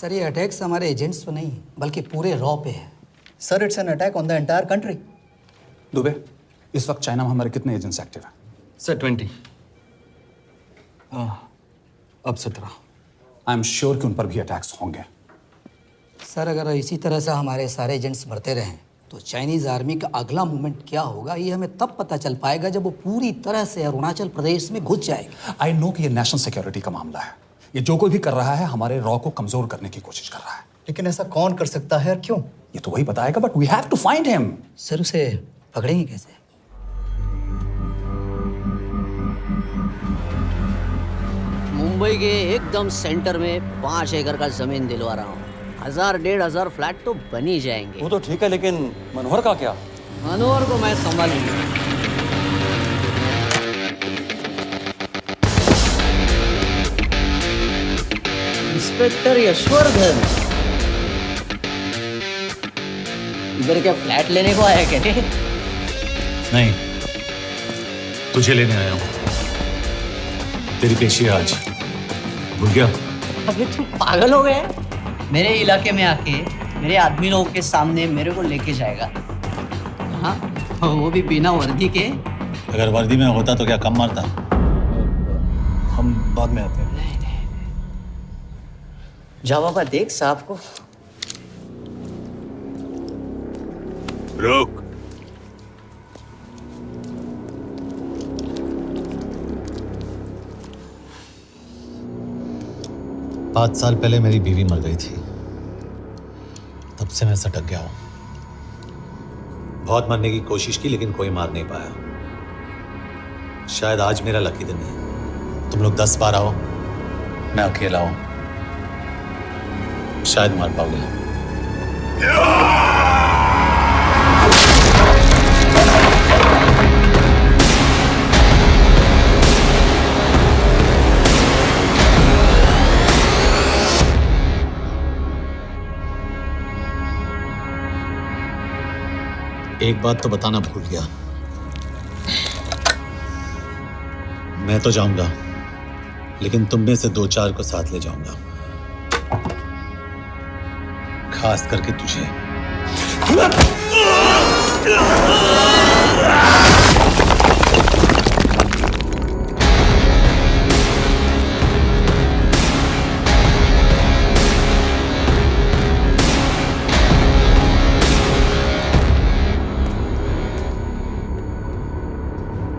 Sir ये attacks हमारे agents पे नहीं बल्कि पूरे रॉ पे है। Sir it's an attack on the entire country. Dubey, इस वक्त चाइना में हमारे कितने एजेंट्स एक्टिव हैं? सर 20। अब 17। आई एम श्योर कि उन पर भी अटैक्स होंगे। सर अगर इसी तरह से हमारे सारे एजेंट्स बढ़ते रहें तो चाइनीज आर्मी का अगला मूवमेंट क्या होगा ये हमें तब पता चल पाएगा जब वो पूरी तरह से अरुणाचल प्रदेश में घुस जाएगा। आई नो कि ये नेशनल सिक्योरिटी का मामला है। ये जो कोई भी कर रहा है हमारे रॉ को कमजोर करने की कोशिश कर रहा है। लेकिन ऐसा कौन कर सकता है और क्यों? ये तो वही बताएगा, but we have to find him. Sir उसे पकड़ेंगे कैसे? मुंबई के एकदम सेंटर में 5 एकड़ का जमीन दिलवा रहा हूँ। 1000-1500 फ्लैट तो बन ही जाएंगे। वो तो ठीक है, लेकिन मनोहर का क्या? मनोहर को मैं संभालूंगा। इंस्पेक्टर यशवर्धन, इधर क्या फ्लैट लेने को आया क्या? नहीं, तुझे लेने आया हूँ। तेरी पेशी आज भूल गया? अबे तू पागल हो गया है? मेरे इलाके में आके मेरे आदमी लोगों के सामने मेरे को लेके जाएगा? हाँ, वो भी बिना वर्दी के। अगर वर्दी में होता तो क्या कम मारता? हम बाद में आते हैं। जा बाबा, देख साहब को। रुक। पाँच साल पहले मेरी बीवी मर गई थी, तब से मैं सटक गया हूं। बहुत मरने की कोशिश की लेकिन कोई मार नहीं पाया। शायद आज मेरा लकी दिन है। तुम लोग 10 बार आओ, मैं अकेला हूं, शायद मार पाओगे। एक बात तो बताना भूल गया, मैं तो जाऊंगा लेकिन तुम में से 2-4 को साथ ले जाऊंगा, खास करके तुझे।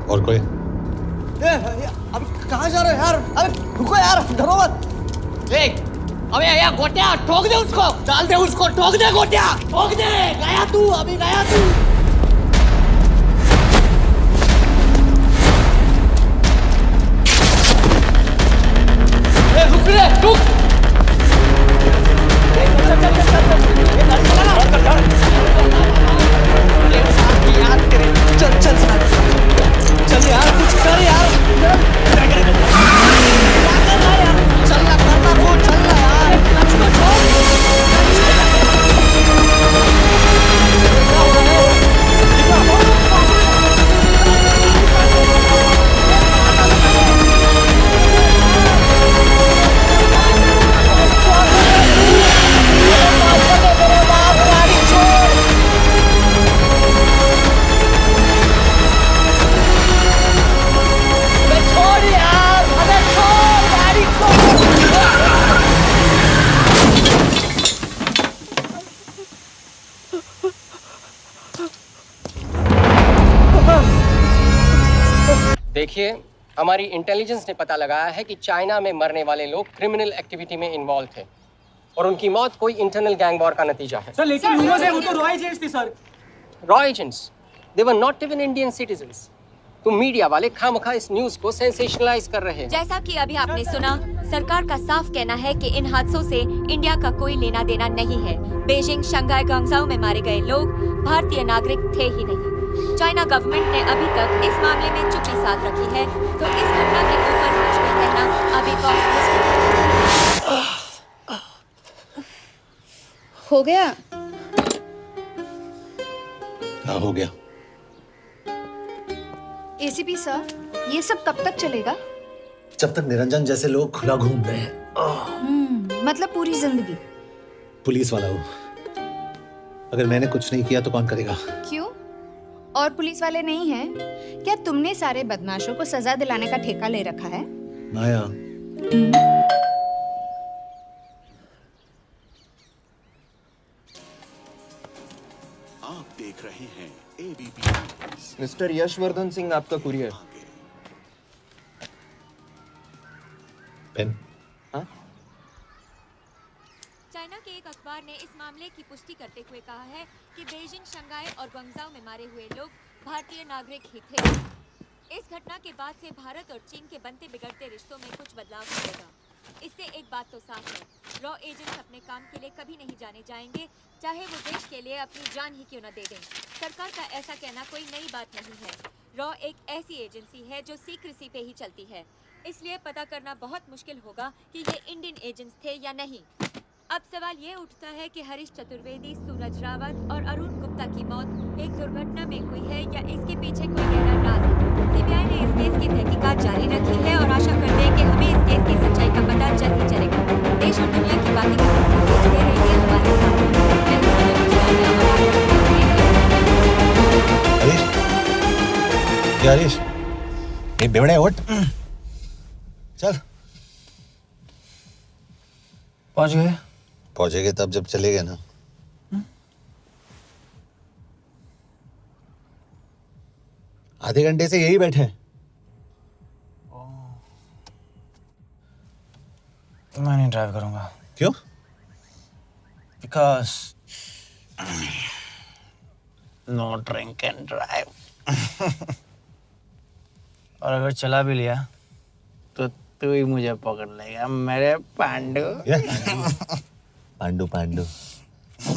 और कोई? अभी कहाँ जा रहे हो यार? अरे रुको यार, डरो मत। देख, अबे यार गोटिया, ठोक दे उसको, डाल दे उसको, ठोक दे गोटिया, ठोक दे। गया तू, अभी गया तू। रुक रे, रुक। चल चल चल चल, ये गाड़ी चला ना। यार तेरे, चल चल चल यार, कुछ कर यार। चल ना, करना वो, चल ना यार, उसको छोड़। देखिए, हमारी इंटेलिजेंस ने पता लगाया है कि चाइना में मरने वाले लोग क्रिमिनल एक्टिविटी में इन्वॉल्व थे और उनकी मौत कोई इंटरनल गैंग वॉर का नतीजा है। सर लेकिन ह्यूमर्स है, वो तो रॉ एजेंट्स थे sir. Raw agents? They were not even Indian citizens. तो मीडिया वाले खामखा इस न्यूज को सेंसेशनलाइज कर रहे हैं। जैसा कि अभी आपने सुना, सरकार का साफ कहना है कि इन हादसों से इंडिया का कोई लेना देना नहीं है। बीजिंग, शंघाई, ग्वांगझाओ में मारे गए लोग भारतीय नागरिक थे ही नहीं। चाइना गवर्नमेंट ने अभी तक इस मामले में चुप्पी साध रखी है, तो इस घटना के ऊपर कुछ भी कहना अभी बहुत हो गया। हाँ, हो गया। एसीपी सर, ये सब कब तक चलेगा? जब तक निरंजन जैसे लोग खुला घूम रहे हैं। मतलब पूरी जिंदगी? पुलिस वाला हूँ। अगर मैंने कुछ नहीं किया तो कौन करेगा? क्यों? और पुलिस वाले नहीं हैं? क्या तुमने सारे बदमाशों को सजा दिलाने का ठेका ले रखा है? माया, आप देख रहे हैं एबीपी। मिस्टर यशवर्धन सिंह, आपका कुरियर। पेन। चाइना के एक अखबार ने इस मामले की पुष्टि करते हुए कहा है कि बीजिंग, शंघाई और ग्वांगझाओ में मारे हुए लोग भारतीय नागरिक ही थे। इस घटना के बाद से भारत और चीन के बनते बिगड़ते रिश्तों में कुछ बदलाव होगा। इससे एक बात तो साफ है, रॉ एजेंट्स अपने काम के लिए कभी नहीं जाने जाएंगे, चाहे वो देश के लिए अपनी जान ही क्यों न दे दें। सरकार का ऐसा कहना कोई नई बात नहीं है। रॉ एक ऐसी एजेंसी है जो सीक्रेसी पे ही चलती है, इसलिए पता करना बहुत मुश्किल होगा कि ये इंडियन एजेंट्स थे या नहीं। अब सवाल ये उठता है कि हरीश चतुर्वेदी, सूरज रावत और अरुण गुप्ता की मौत एक दुर्घटना में हुई है या इसके पीछे कोई गहरा राज है। सीबीआई ने इस केस की तहकीकात जारी रखी है और आशा करते हैं कि हमें इस केस की सच्चाई का पता जल्द ही चलेगा। देश और दुनिया की बातें दे रही है हमारे साथ। हरीश, ये बेवड़े उठ, चल। पहुंचेंगे तब जब चलेगा ना। आधे घंटे से यही बैठे हैं। मैं नहीं ड्राइव करूंगा। क्यों? Because no drink and drive. और अगर चला भी लिया तो तू ही मुझे पकड़ लेगा, मेरे पांडु। पांडु पांडु।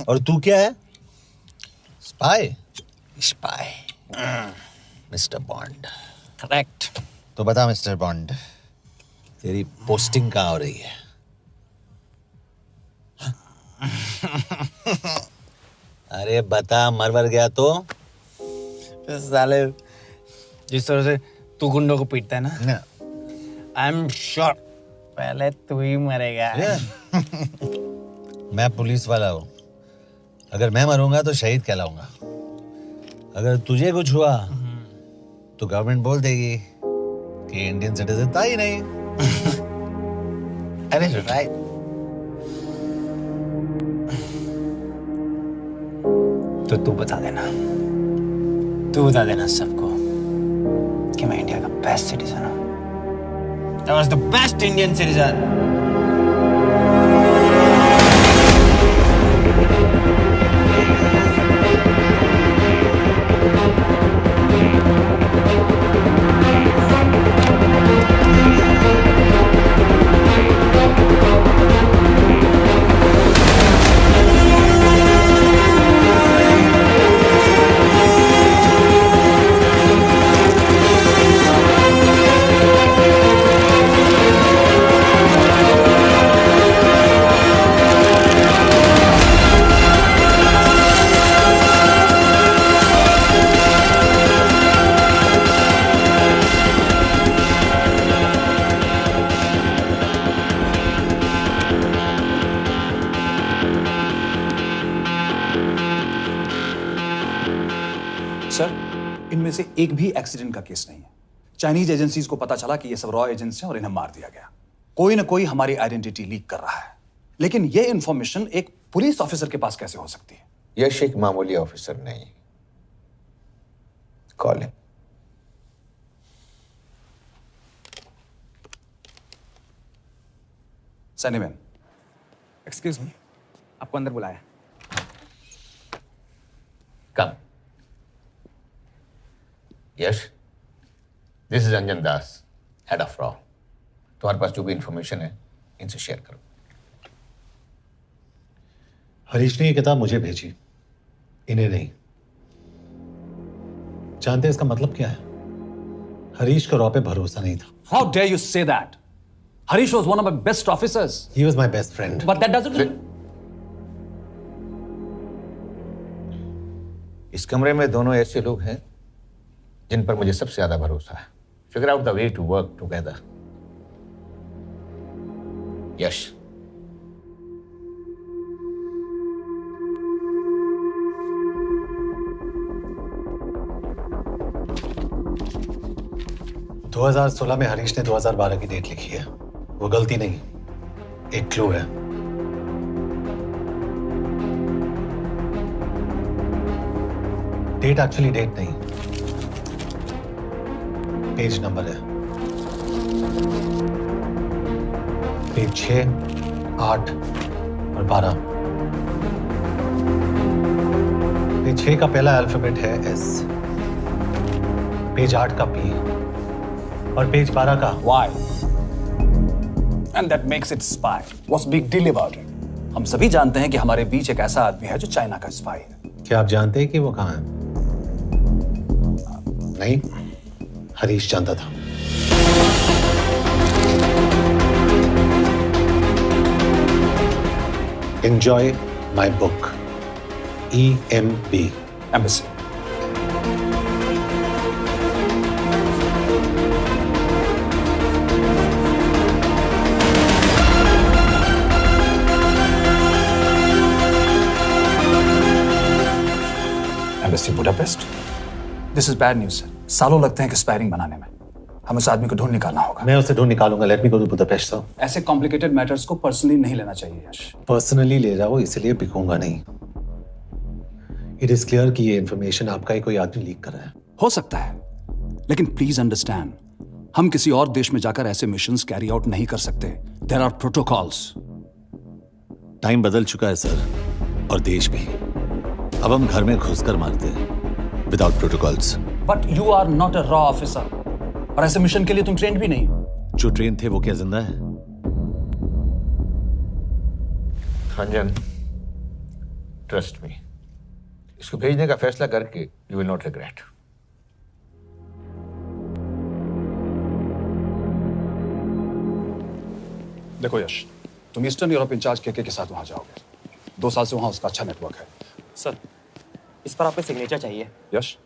और तू क्या है? Spy? Spy. Mister bond. Correct. तो बता मिस्टर बॉन्ड, तेरी पोस्टिंग कहाँ हो रही है? अरे बता, मरवर गया तो? साले, जिस तरह से तू गुंडों को पीटता है ना, आई एम श्योर पहले तू ही मरेगा। मैं पुलिस वाला हूँ, अगर मैं मरूंगा तो शहीद कहलाऊंगा। अगर तुझे कुछ हुआ तो गवर्नमेंट बोल देगी कि इंडियन सिटीजन था ही नहीं। अरे राइट। तो तू बता देना सबको कि मैं इंडिया का बेस्ट सिटीजन हूँ। I was the best Indian citizen. इनमें से एक भी एक्सीडेंट का केस नहीं है। चाइनीज एजेंसीज को पता चला कि ये सब रॉ एजेंट्स हैं और इन्हें मार दिया गया। कोई ना कोई हमारी आइडेंटिटी लीक कर रहा है, लेकिन ये इंफॉर्मेशन एक पुलिस ऑफिसर के पास कैसे हो सकती है? यश एक मामूली ऑफिसर नहीं। Call him. सनीमैन। एक्सक्यूज मी, आपको अंदर बुलाया। Come. Yash, this is Anjan Das, head of रॉ। तुम्हारे पास जो भी इंफॉर्मेशन है इनसे शेयर करो। हरीश ने ये किताब मुझे भेजी, इन्हें नहीं। जानते हैं इसका मतलब क्या है? हरीश का रॉ पे भरोसा नहीं था। How dare you say that? Harish was one of my best officers. He was my best friend. But that doesn't. इस कमरे में दोनों ऐसे लोग हैं जिन पर मुझे सबसे ज्यादा भरोसा है। Figure out the way to work together. Yash, 2016 में हरीश ने 2012 की डेट लिखी है। वो गलती नहीं, एक क्लू है। डेट एक्चुअली डेट नहीं, पेज नंबर है। पेज 6, 8 और 12। पेज 6 का पहला अल्फाबेट है S, पेज 8 का P और पेज 12 का Why? And that makes it spy. What's big deal about it? हम सभी जानते हैं कि हमारे बीच एक ऐसा आदमी है जो चाइना का स्पाई है। क्या आप जानते हैं कि वो कहाँ है? नहीं, हरीश जानता था। Enjoy my book. EMB. Embassy. Embassy Budapest. This is bad news, sir. सालों लगते हैं एक्सपायरिंग बनाने में। हमें उस आदमी को ढूंढ निकालना होगा। मैं उसे ढूंढ निकालूंगा। Let me go to Budapest sir. ऐसे कॉम्प्लिकेटेड मैटर्स को पर्सनली नहीं लेना चाहिए यश। पर्सनली ले जाओ, इसलिए बिकूंगा नहीं। इट इज क्लियर कि ये इंफॉर्मेशन आपका ही कोई आदमी लीक कर रहा है। हो सकता है, लेकिन प्लीज अंडरस्टैंड, हम किसी और देश में जाकर ऐसे मिशंस कैरी आउट नहीं कर सकते। There are protocols. टाइम बदल चुका है सर, और देश भी। अब हम घर में घुसकर मारते हैं without protocols. But you are not a रॉ ऑफिसर, और ऐसे मिशन के लिए तुम ट्रेंड भी नहीं हो। जो ट्रेन थे वो क्या जिंदा है? रंजन, ट्रस्ट मी, इसको भेजने का फैसला करके यू विल नॉट रिग्रेट। देखो यश, तुम ईस्टर्न यूरोप इंचार्ज के साथ वहां जाओगे। 2 साल से वहां उसका अच्छा नेटवर्क है। सर, इस पर आपके सिग्नेचर चाहिए। यश,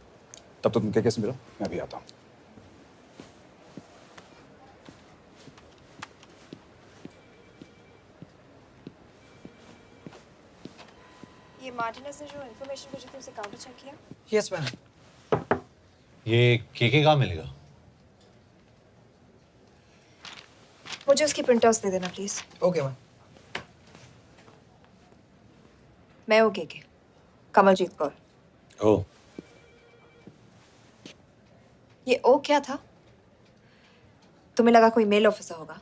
तब तो तुम के से मिलो, मैं भी आता हूं। ये मार्टिनेस ने जो इन्फॉर्मेशन भेजी थी उसे काउंटर चेक किया? Yes ma'am. ये के कहाँ मिलेगा? मुझे उसकी प्रिंटआउट्स दे देना प्लीज। Okay ma'am. मैं हूँ के कमलजीत कौर। ओ, ये ओ क्या था? तुम्हें लगा कोई मेल ऑफिसर होगा?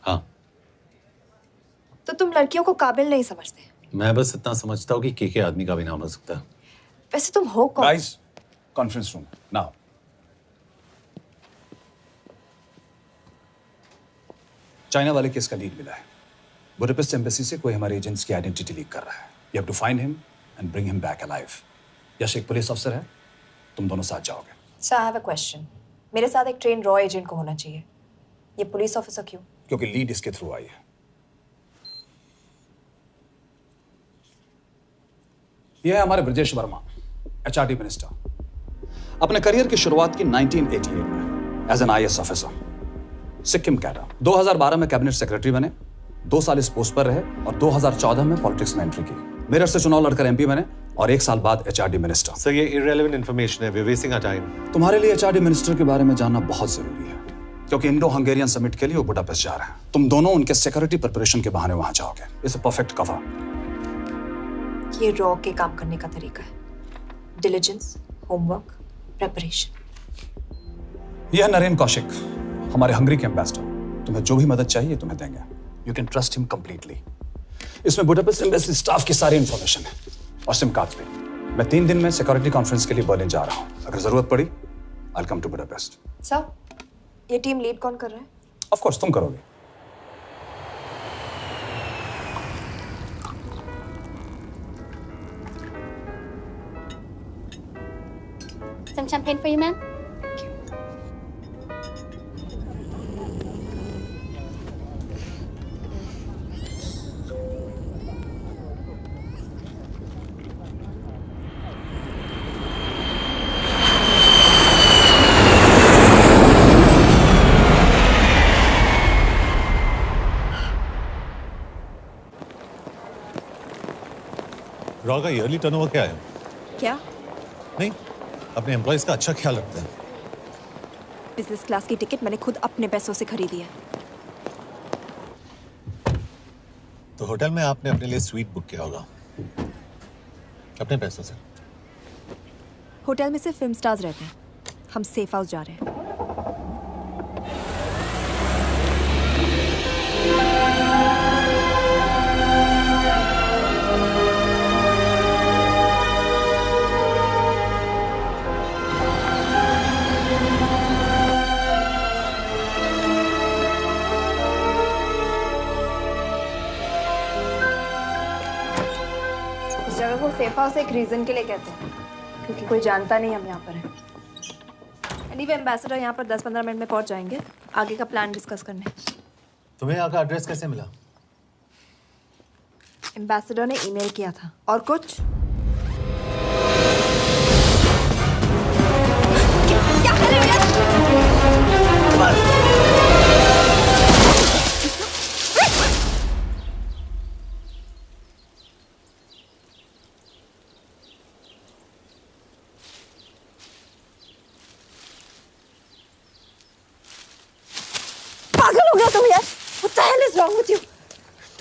हाँ। तो तुम लड़कियों को काबिल नहीं समझते? मैं बस इतना समझता हूँ कि के आदमी का भी नाम हो सकता है। वैसे तुम हो कौन? Guys, conference room now. China वाले केस का लीड मिला है। बुडापेस्ट एम्बेसी से कोई हमारे एजेंट्स की आइडेंटिटी लीक कर रहा है। You have to find him and bring him back alive. Yash एक पुलिस अफसर है, तुम दोनों साथ जाओगे। Sir, I have a question. मेरे साथ एक ट्रेन रॉ एजेंट को होना चाहिए। ये पुलिस ऑफिसर क्यों? क्योंकि लीड इसके थ्रू आई है। यह है हमारे ब्रजेश वर्मा, एचआरडी मिनिस्टर। अपने करियर की शुरुआत की 1988 में as an IAS officer, Sikkim cadre. 2012 में कैबिनेट सेक्रेटरी बने, 2 साल इस पोस्ट पर रहे और 2014 में पॉलिटिक्स में एंट्री की। मेरठ से चुनाव लड़कर एमपी बने और 1 साल बाद एचआरडी मिनिस्टर। सर, ये इररिलेवेंट इंफॉर्मेशन है। We are wasting our time. तुम्हारे लिए एचआरडी मिनिस्टर के बारे में जानना बहुत जरूरी है, क्योंकि इंडो हंगेरियन समिट के लिए वो बुडापेस्ट जा रहे हैं। तुम दोनों उनके सिक्योरिटी प्रिपरेशन के बहाने वहां जाओगे। It's a perfect cover. ये रॉ के काम करने का तरीका है। Diligence, homework, preparation. यह नरेन कौशिक, हमारे हंगरी के एम्बेसडर। तुम्हें जो भी मदद चाहिए तुम्हें देंगे। You can trust him completely. इसमें बुडापेस्ट एम्बेसी स्टाफ की सारी इंफॉर्मेशन है और सिम कार्ड्स भी। मैं 3 दिन में सिक्योरिटी कॉन्फ्रेंस के लिए बर्लिन जा रहा हूं। अगर जरूरत पड़ी I will come to Budapest. Sir, ये टीम लीड कौन कर रहा है? ऑफ कोर्स तुम करोगे। Some champagne for you, ma'am? Raw का ईयरली टर्नओवर क्या है? क्या? नहीं, अपने एम्प्लॉइज का अच्छा ख्याल रखते हैं। बिजनेस क्लास की टिकट मैंने खुद अपने पैसों से खरीदी है। तो होटल में आपने अपने लिए स्वीट बुक किया होगा अपने पैसों से। होटल में सिर्फ फिल्म स्टार्स रहते हैं, हम सेफ हाउस जा रहे हैं। इस जगह को सेफ हाउस एक रीजन के लिए कहते हैं, क्योंकि कोई जानता नहीं हम यहाँ पर हैं। एनीवे एम्बेसडर यहाँ पर 10-15 मिनट में पहुँच जाएंगे आगे का प्लान डिस्कस करने। तुम्हें यहाँ का एड्रेस कैसे मिला? एम्बेसडर ने ईमेल किया था। और कुछ? क्या कर रहे पागल हो गया तुम यार? What the hell is wrong with you?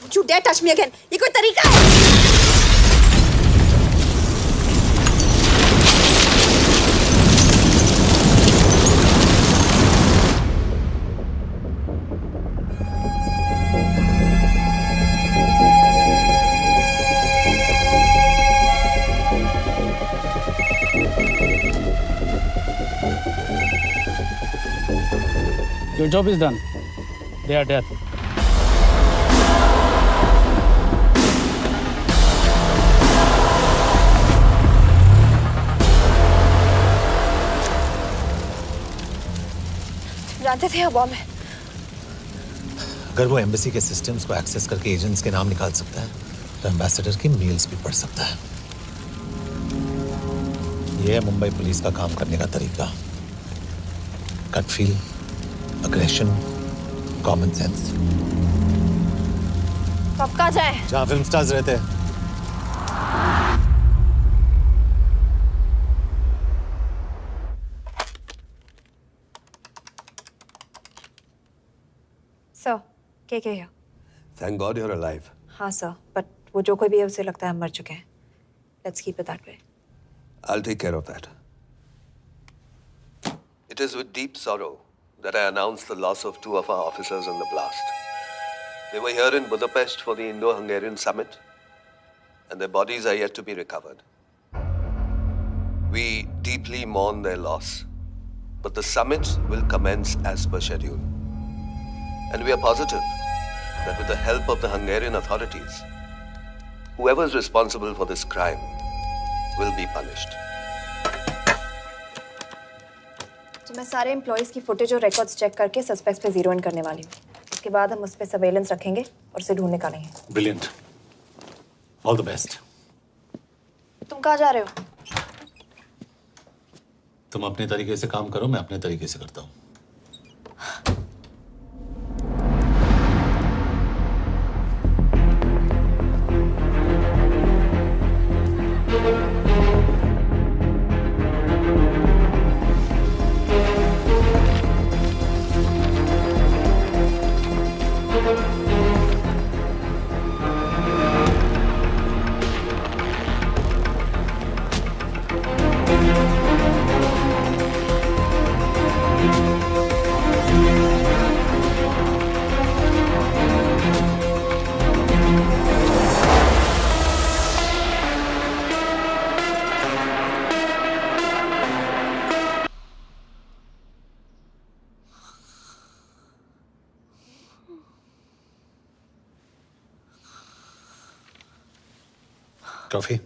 Don't you dare touch me again. ये कोई तरीका है? Your job is done. They are dead. जानते थे अब मैं। अगर वो एम्बेसी के सिस्टम्स को एक्सेस करके एजेंट्स के नाम निकाल सकता है तो एम्बेसडर की मेल्स भी पढ़ सकता है। ये है मुंबई पुलिस का काम करने का तरीका। Gut feel, aggression, common sense. तो अब कहाँ जाए? जहाँ फिल्म स्टार्स रहते हैं। सर, के here? Thank God you're alive. हाँ सर, बट वो जो कोई भी है उसे लगता है हम मर चुके हैं। Let's keep it that way. I'll take care of that. It is with deep sorrow that I announce the loss of 2 of our officers in the blast. They were here in Budapest for the Indo-Hungarian summit, and their bodies are yet to be recovered. We deeply mourn their loss, but the summit will commence as per schedule. And we are positive that with the help of the Hungarian authorities, whoever is responsible for this crime will be punished. तो मैं सारे employees की footage और records check करके suspects पे zero in करने वाली हूँ। उसके बाद हम उस पे सर्वेलेंस रखेंगे और उसे ढूंढ निकालेंगे। ब्रिलियंट। All the best. तुम कहाँ जा रहे हो? तुम अपने तरीके से काम करो, मैं अपने तरीके से करता हूँ। Coffee?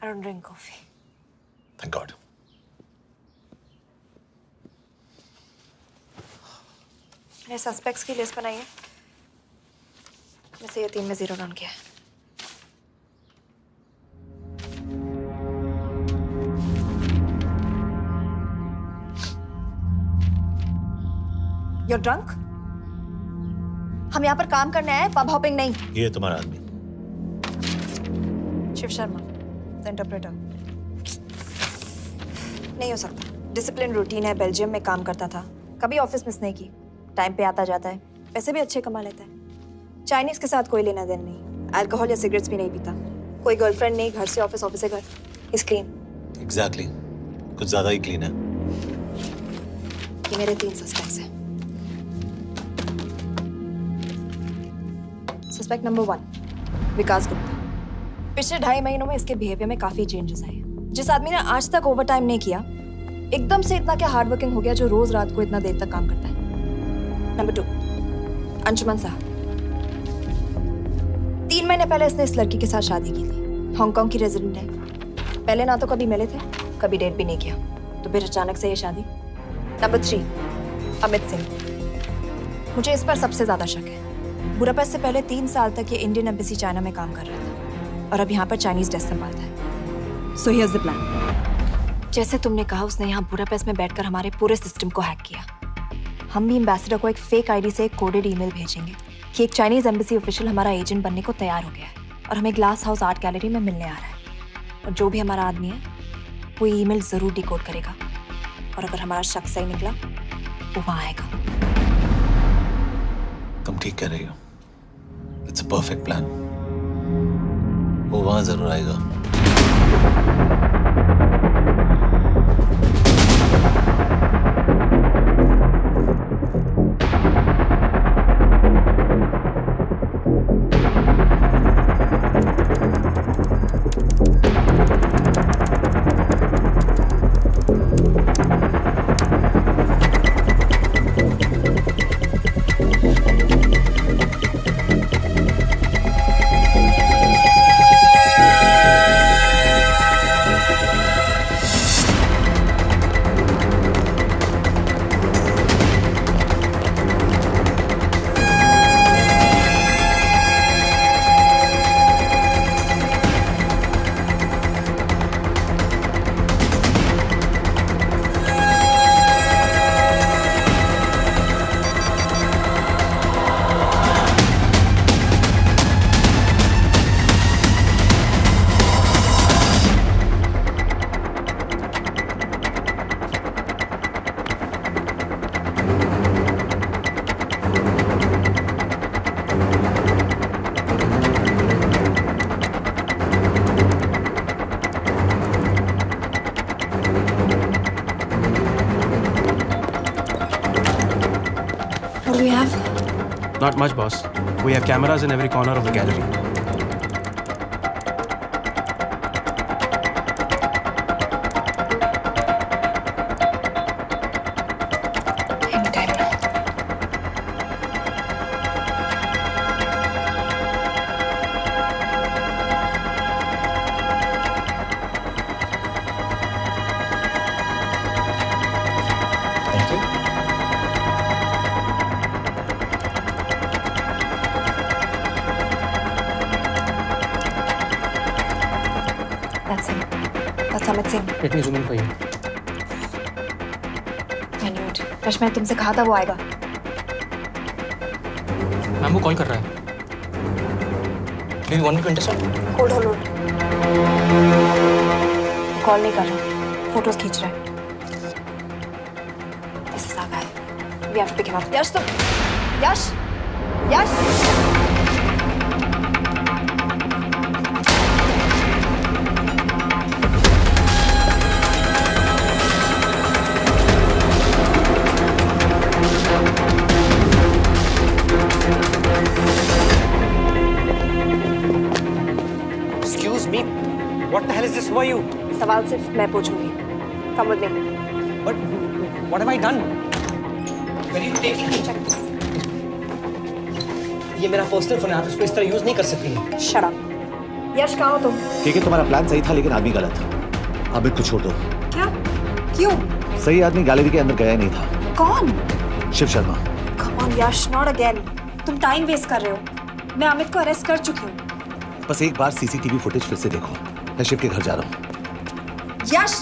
I don't drink coffee. Thank God. मैंने सस्पेक्ट्स की लिस्ट बनाई है। वैसे ये 3 में जीरो डाउन किया है। You're drunk? हम यहाँ पर काम करने आए, पब हॉपिंग नहीं। ये तुम्हारा आदमी। Shiv Sharma, the interpreter. नहीं हो सकता। डिसिप्लिन रूटीन है, बेल्जियम में काम करता था, कभी ऑफिस मिस नहीं की, टाइम पे आता जाता है, पैसे भी अच्छे कमा लेता है। चाइनीज के साथ कोई लेना देना नहीं, अल्कोहल या सिगरेट्स भी नहीं पीता, कोई गर्लफ्रेंड नहीं, घर से ऑफिस, ऑफिस से घर। Is clean. एग्जैक्टली, कुछ ज्यादा ही क्लीन है। ये मेरे 3 सस्पेक्ट्स हैं। सस्पेक्ट नंबर 1, विकास गुप्ता। पिछले 2.5 महीनों में इसके बिहेवियर में काफी चेंजेस आए हैं। जिस आदमी ने आज तक ओवर टाइम नहीं किया, एकदम से इतना क्या हार्ड वर्किंग हो गया जो रोज रात को इतना देर तक काम करता है। नंबर 2, अंशुमन साह। 3 महीने पहले इसने इस लड़की के साथ शादी की थी, हांगकांग की रेजिडेंट है। पहले ना तो कभी मिले थे, कभी डेट भी नहीं किया, तो फिर अचानक से ये शादी। नंबर 3, अमित सिंह। मुझे इस पर सबसे ज्यादा शक है। बुडापेस्ट से पहले 3 साल तक ये इंडियन एम्बेसी चाइना में काम कर रहा था और अब यहाँ पर चाइनीज डेस्क संभालता है। So here's the plan. जैसे तुमने कहा, उसने यहाँ बुडापेस्ट में बैठकर हमारे पूरे सिस्टम को हैक किया। हम भी एम्बेसडर को एक फेक आईडी से एक कोडेड ईमेल भेजेंगे कि एक चाइनीज एम्बेसी ऑफिशियल हमारा एजेंट बनने को तैयार हो गया है और हमें ग्लास हाउस आर्ट गैलरी में मिलने आ रहा है। और जो भी हमारा आदमी है वो ईमेल जरूर डिकोड करेगा और अगर हमारा शक सही निकला वो वहां आएगा। तुम ठीक कह रही हो। It's a perfect plan. वो वहां जरूर आएगा। Not much, boss. We have cameras in every corner of the gallery. Anytime now. Thank you. Amit Singh. Let me zoom in for you. I knew it. Rush, मैंने तुमसे कहा था वो आएगा। मैम वो कॉल कर रहा है। Do you want me to intercept? Hold. Call नहीं कर रहा, फोटोज खींच रहा है। This is our guy. We have to pick him up. यश तुम, यश। What the hell is this? Who are you? सवाल सिर्फ मैं पूछूंगी। Come with me. But what have I done? Where are you taking me? ये मेरा personal phone है, आप इसको इस तरह यूज नहीं कर सकती। Shut up. यश कहाँ हो तुम? ठीक है, तुम्हारा प्लान सही था लेकिन आदमी गलत था। अमित को छोड़ दो। क्या? क्यों? सही आदमी गैलरी के अंदर गया नहीं था। कौन? Shiv Sharma. Come on Yash, not again. तुम टाइम वेस्ट कर रहे हो। मैं अमित को अरेस्ट कर चुकी हूँ। बस एक बार सीसीटीवी फुटेज फिर से देखो। मैं शिव के घर जा रहा हूँ। यश!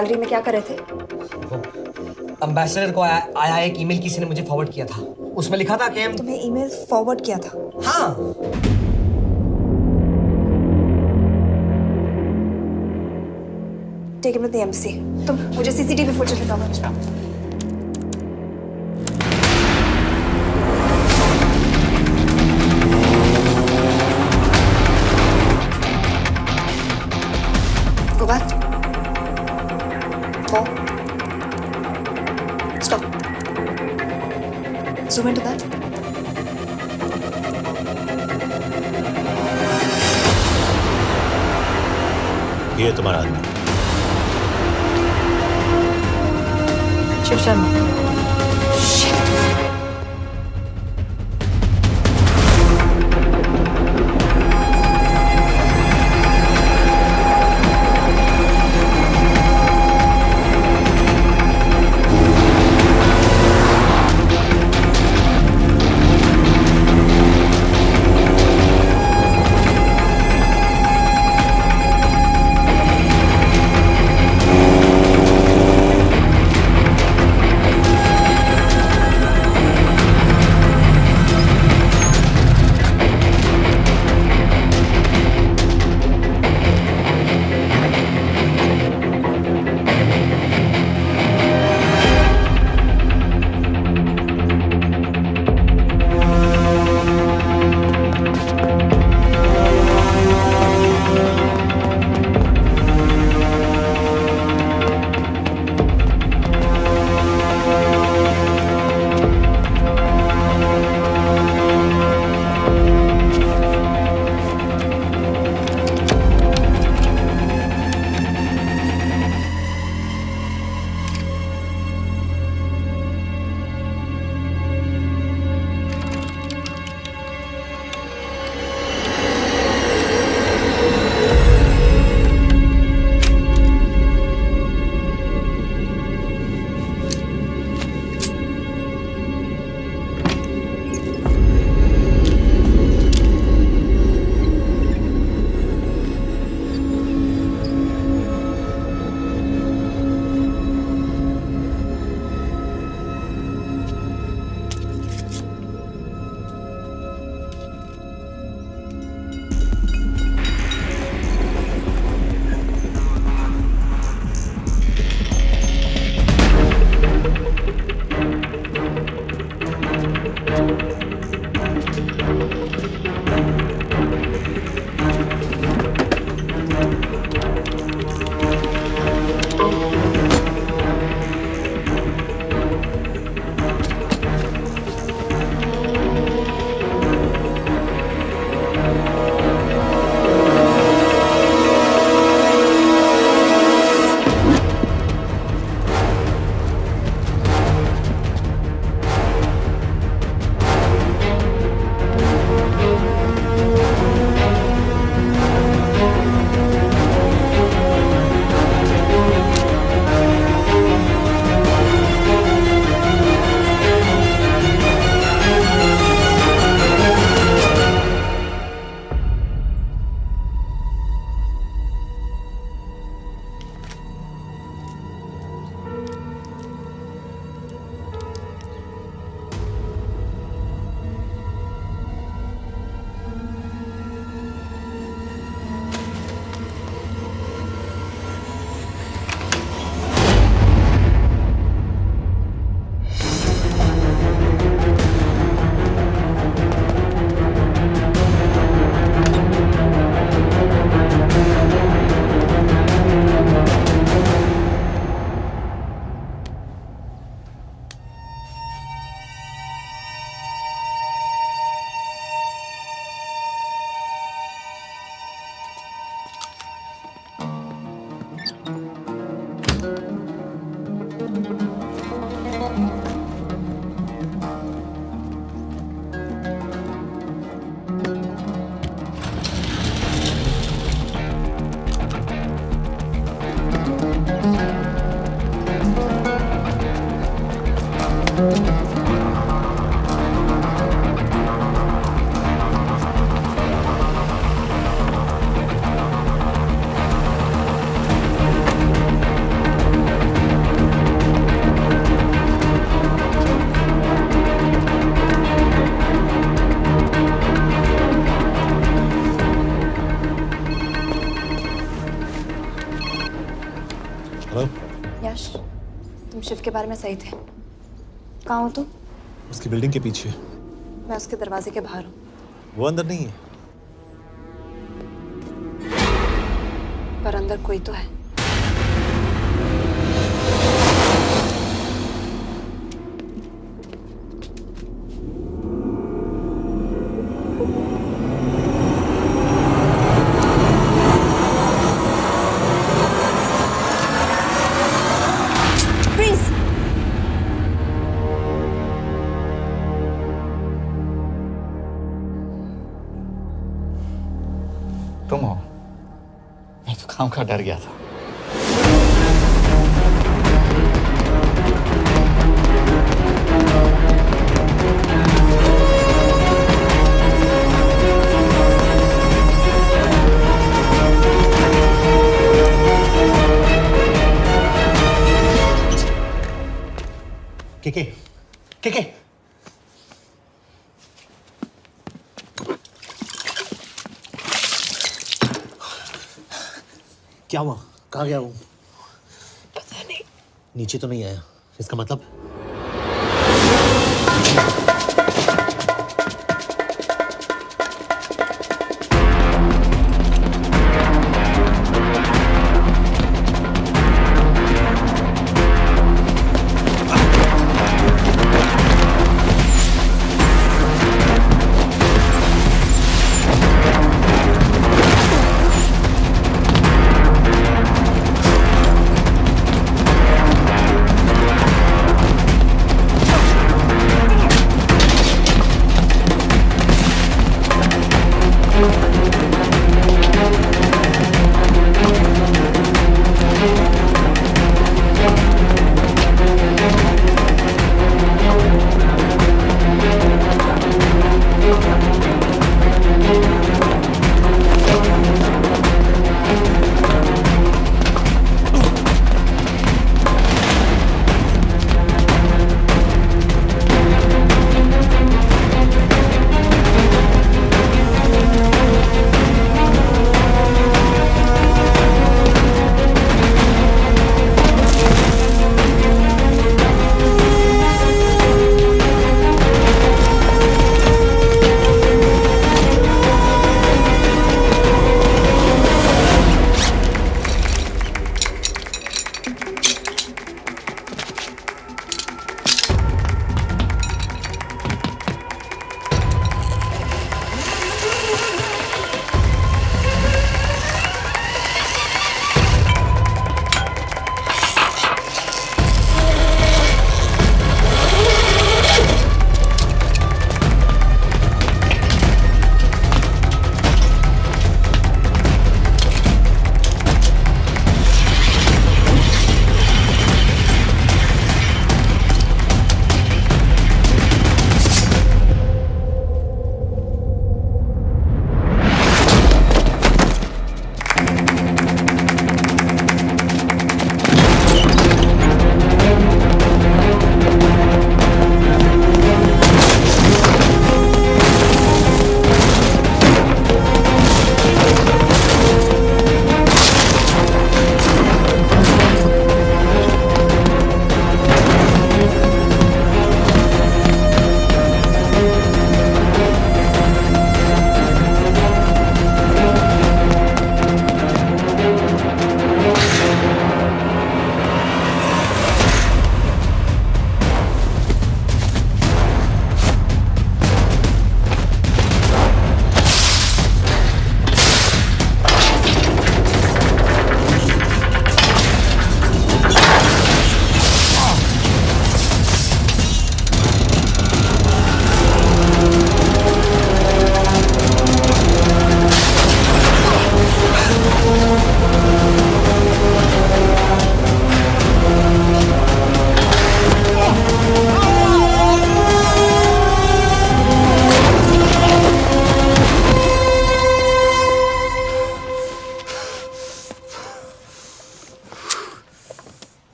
गैलरी में क्या कर रहे थे? एम्बेसडर को आया एक ईमेल किसी ने मुझे फॉरवर्ड किया था। उसमें लिखा था कि तुम्हें ईमेल फॉरवर्ड किया था? हाँ। Take him to the embassy. तुम मुझे सीसीटीवी फुटेज दिखाओ। Go back. Go. Stop. Zoom into that. ये तुम्हारा आदमी शिव शर्मा। के बारे में सही थे। कहाँ हो तुम? उसकी बिल्डिंग के पीछे। मैं उसके दरवाजे के बाहर हूँ। वो अंदर नहीं है। पर अंदर कोई तो है। तुम हो? मैं तो काम का डर गया था। के क्या हुआ? कहाँ गया वो? पता नहीं। नीचे तो नहीं आया, इसका मतलब?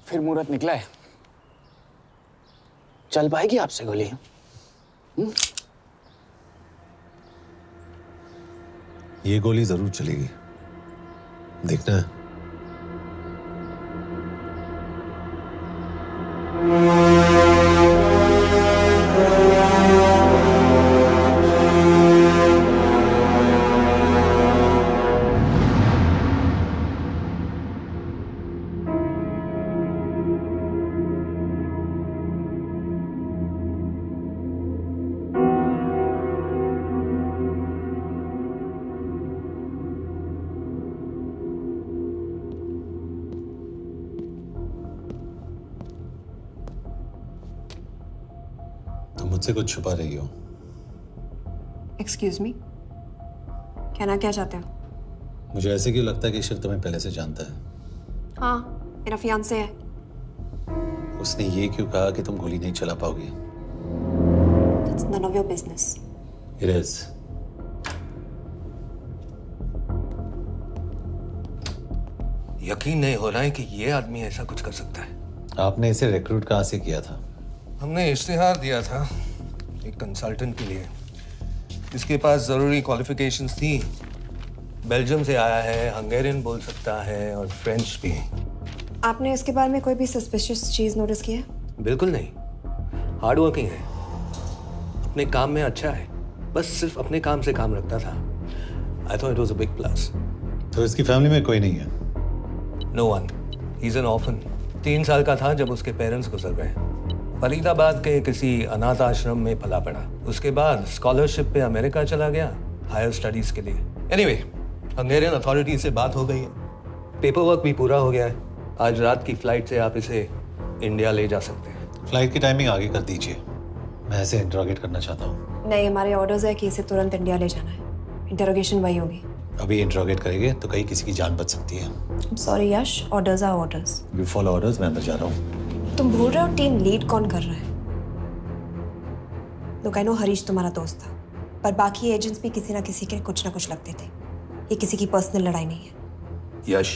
फिर मुहूर्त निकला है। चल पाएगी आपसे गोली? ये गोली जरूर चलेगी। देखना है। मुझसे कुछ छुपा रही हो। एक्सक्यूज मी, कहना क्या चाहते हो? मुझे ऐसे क्यों लगता है कि शिव तुम्हें पहले से जानता है? हाँ, मेरा फियांसे है। उसने ये क्यों कहा कि तुम गोली नहीं चला पाओगी? It's none of your business. It is. यकीन नहीं हो रहा है कि ये आदमी ऐसा कुछ कर सकता है। आपने इसे रिक्रूट कहाँ से किया था? हमने इश्तिहार दिया था एक कंसल्टेंट के लिए, जिसके पास जरूरी क्वालिफिकेशंस थी। बेल्जियम से आया है, हंगेरियन बोल सकता है और फ्रेंच भी। आपने इसके बारे में कोई भी सस्पिशियस चीज नोटिस की है? बिल्कुल नहीं, हार्ड वर्किंग है, अपने काम में अच्छा है, बस सिर्फ अपने काम से काम रखता था। I thought it was a big plus. तो इसकी फैमिली में कोई नहीं है? No one, he is an orphan. 3 साल का था जब उसके पेरेंट्स गुजर गए। फरीदाबाद के किसी अनाथ आश्रम में पला पड़ा। उसके बाद स्कॉलरशिप पे अमेरिका चला गया हायर स्टडीज के लिए। एनीवे, हंगेरियन अथॉरिटी से बात हो गई है, पेपर वर्क भी पूरा हो गया है। आज रात की फ्लाइट से आप इसे इंडिया ले जा सकते हैं। फ्लाइट की टाइमिंग आगे कर दीजिए, मैं इसे इंटरोगेट करना चाहता हूँ। नहीं, हमारे ऑर्डर्स है कि इसे तुरंत इंडिया ले जाना है। इंटरोगेशन वही होगी। अभी इंटरोगेट करेंगे तो कहीं किसी की जान बच सकती है। Sorry Yash, orders are orders. You follow orders, मैं अंदर जा रहा हूँ। तुम भूल रहे हो टीम लीड कौन कर रहा है? लोग आई नो हरीश तुम्हारा दोस्त था, पर बाकी एजेंट्स भी किसी ना किसी के कुछ ना कुछ लगते थे। ये किसी की पर्सनल लड़ाई नहीं है। यश,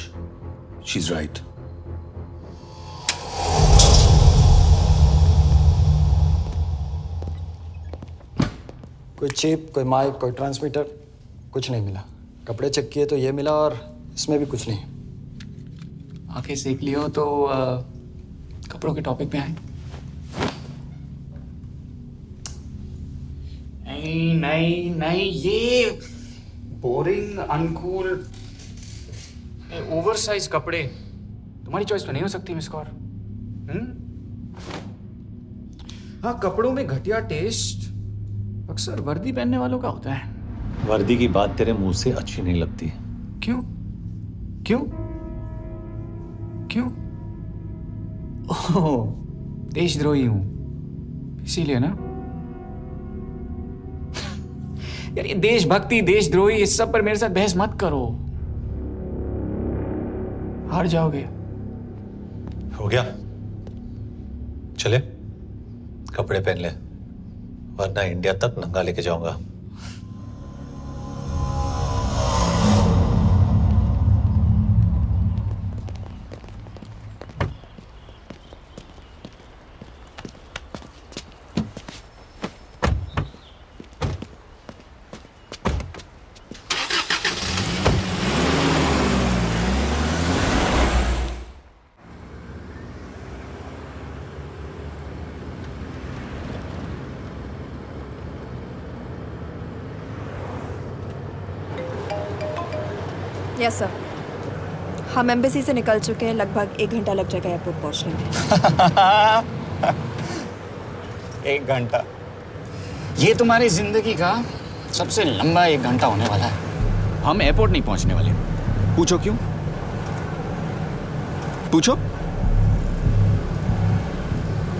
शी इज राइट। कोई चिप, कोई माइक, कोई ट्रांसमीटर, कुछ नहीं मिला। कपड़े चेक किए तो ये मिला और इसमें भी कुछ नहीं। आंखें सेक लियो तो कपड़ों के टॉपिक पे आए। नहीं नहीं नहीं, ये बोरिंग, अनकूल, ओवरसाइज कपड़े तुम्हारी चॉइस तो नहीं हो सकती मिस कौर। हाँ, कपड़ों में घटिया टेस्ट अक्सर वर्दी पहनने वालों का होता है। वर्दी की बात तेरे मुंह से अच्छी नहीं लगती। क्यों क्यों क्यों? ओह, देशद्रोही हूं इसीलिए ना। यार ये देशभक्ति, देशद्रोही, इस सब पर मेरे साथ बहस मत करो, हार जाओगे। हो गया, चले कपड़े पहन ले, वरना इंडिया तक नंगा लेके जाऊंगा। यस सर, हम एम्बेसी से निकल चुके हैं। लगभग 1 घंटा लग जाएगा एयरपोर्ट पहुंचने में। 1 घंटा? ये तुम्हारी जिंदगी का सबसे लंबा 1 घंटा होने वाला है। हम एयरपोर्ट नहीं पहुंचने वाले। पूछो क्यों? पूछो।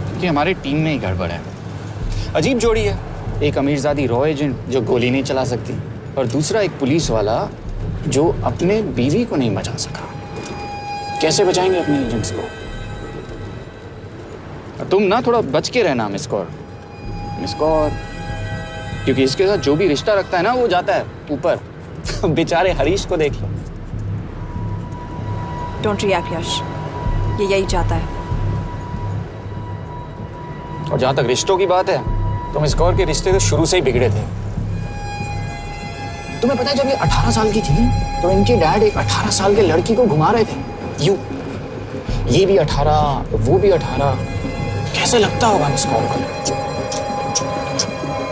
क्योंकि हमारी टीम में ही गड़बड़ है। अजीब जोड़ी है, एक अमीरजादी रॉ एजेंट जो गोली नहीं चला सकती, और दूसरा एक पुलिस वाला जो अपने बीवी को नहीं बचा सका। कैसे बचाएंगे अपने एजेंट्स को? तुम ना थोड़ा बच के रहना मिस कौर, क्योंकि इसके साथ जो भी रिश्ता रखता है ना वो जाता है ऊपर। बेचारे हरीश को देख लो। डोंट रिएक्ट यश, ये यही चाहता है। और जहां तक रिश्तों की बात है तो मिस कौर के रिश्ते तो शुरू से ही बिगड़े थे। तुम्हें पता है जब ये 18 साल की थी तो इनके डैड एक 18 साल के लड़की को घुमा रहे थे। ये भी 18, वो भी 18। कैसे लगता होगा मिस कॉल को?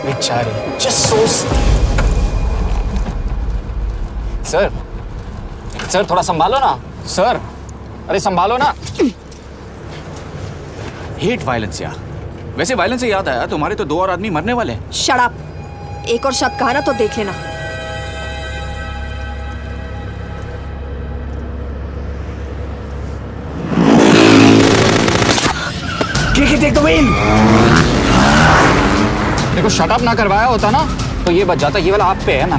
बेचारे, जस्ट सो। सर थोड़ा संभालो ना सर। अरे संभालो ना। हेट वायलेंस यार। वैसे वायलेंस से याद आया, तुम्हारे तो 2 और आदमी मरने वाले हैं। Shut up. एक और शब्द कहा ना तो देख लेना। Take the wheel. देखो शट अप ना करवाया होता ना तो ये बच जाता। ये वाला आप पे है ना।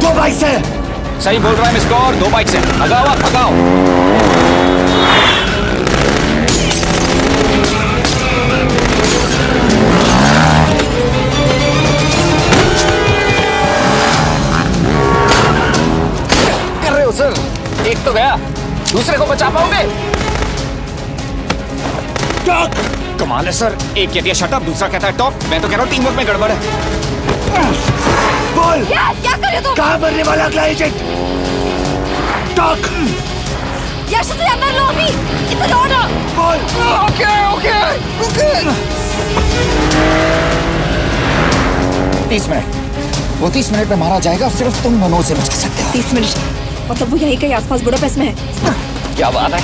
दो बाइक से। सही बोल रहा है मिस कौर, 2 बाइक से। भगाओ आप, भगाओ। कर रहे हो सर? एक तो गया, दूसरे को बचा पाओगे? टॉक। कमाल है सर, एक कहती है शट अप, दूसरा कहता है टॉक। मैं तो कह रहा हूँ टीम वर्क में गड़बड़ है। बोल क्या कर रहे हो तुम? कहाँ मरने वाला अगला एजेंट? टॉक। यश से अंदर लो अभी। It's an order. बोल। ओके। 30 मिनट। वो 30 मिनट में मारा जाएगा, सिर्फ तुम दोनों से बचा सकते हो। 30 मिनट मतलब वो यहीं कहीं आसपास बुडापेस्ट में है। क्या बात है।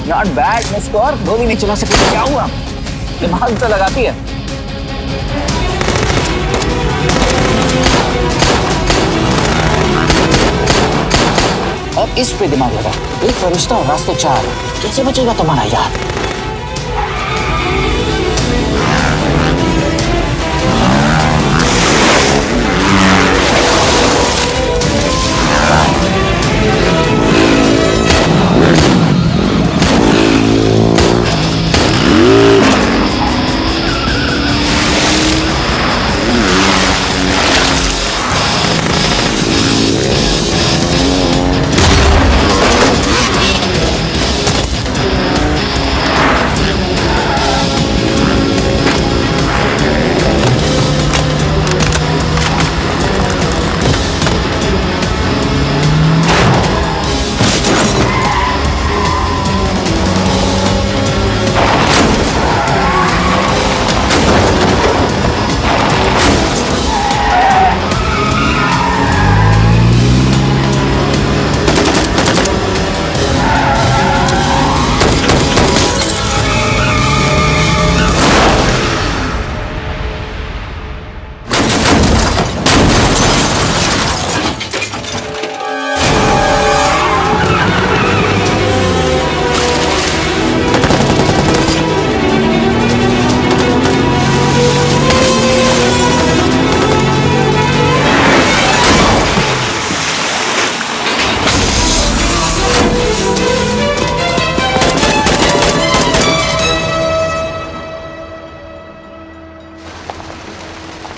Not bad miss Kaur. गोली नहीं चला सकी तो क्या हुआ? दिमाग तो लगाती है। और इस पे दिमाग लगा। एक फरिश्ता और रास्ते 4। कैसे बचेगा तुम्हारा यार?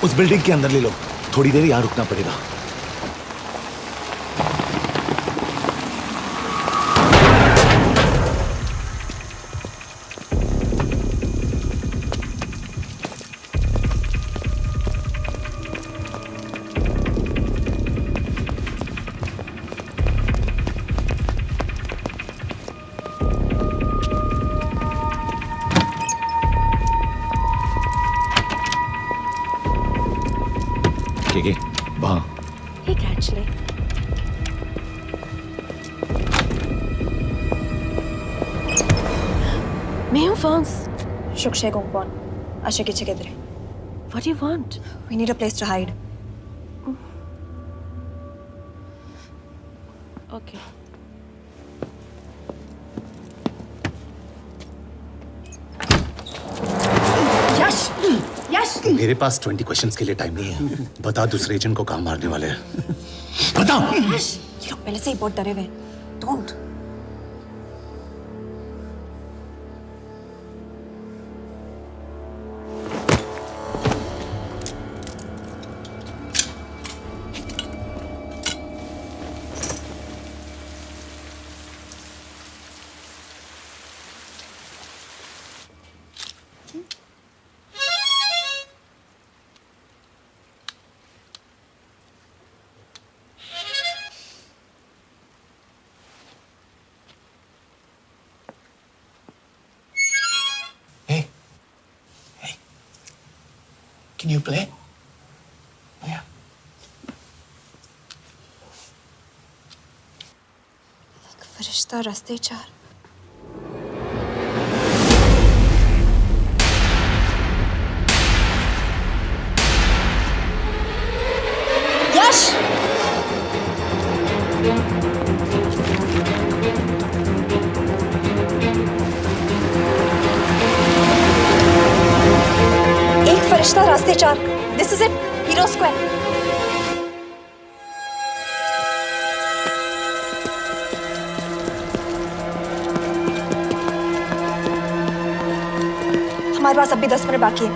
उस बिल्डिंग के अंदर ले लो। थोड़ी देर यहां रुकना पड़ेगा। वहां Hey, actually. मैं हूँ Fons. Shukshay Gongpon. Asha ki chike dre. What do you want? We need a place to hide. Okay. यश मेरे पास 20 क्वेश्चंस के लिए टाइम नहीं है। बता दूसरे एजेंट को कहाँ मारने वाले हैं। बता। यश ये लोग पहले से ही बहुत डरे हुए हैं। Don't. Can you play? Yeah. फरिश्ता रास्ते चार। यश! एक फरिश्ता रास्ते चार। This is it. Hero Square. हमारे पास अभी 10 मिनट बाकी है।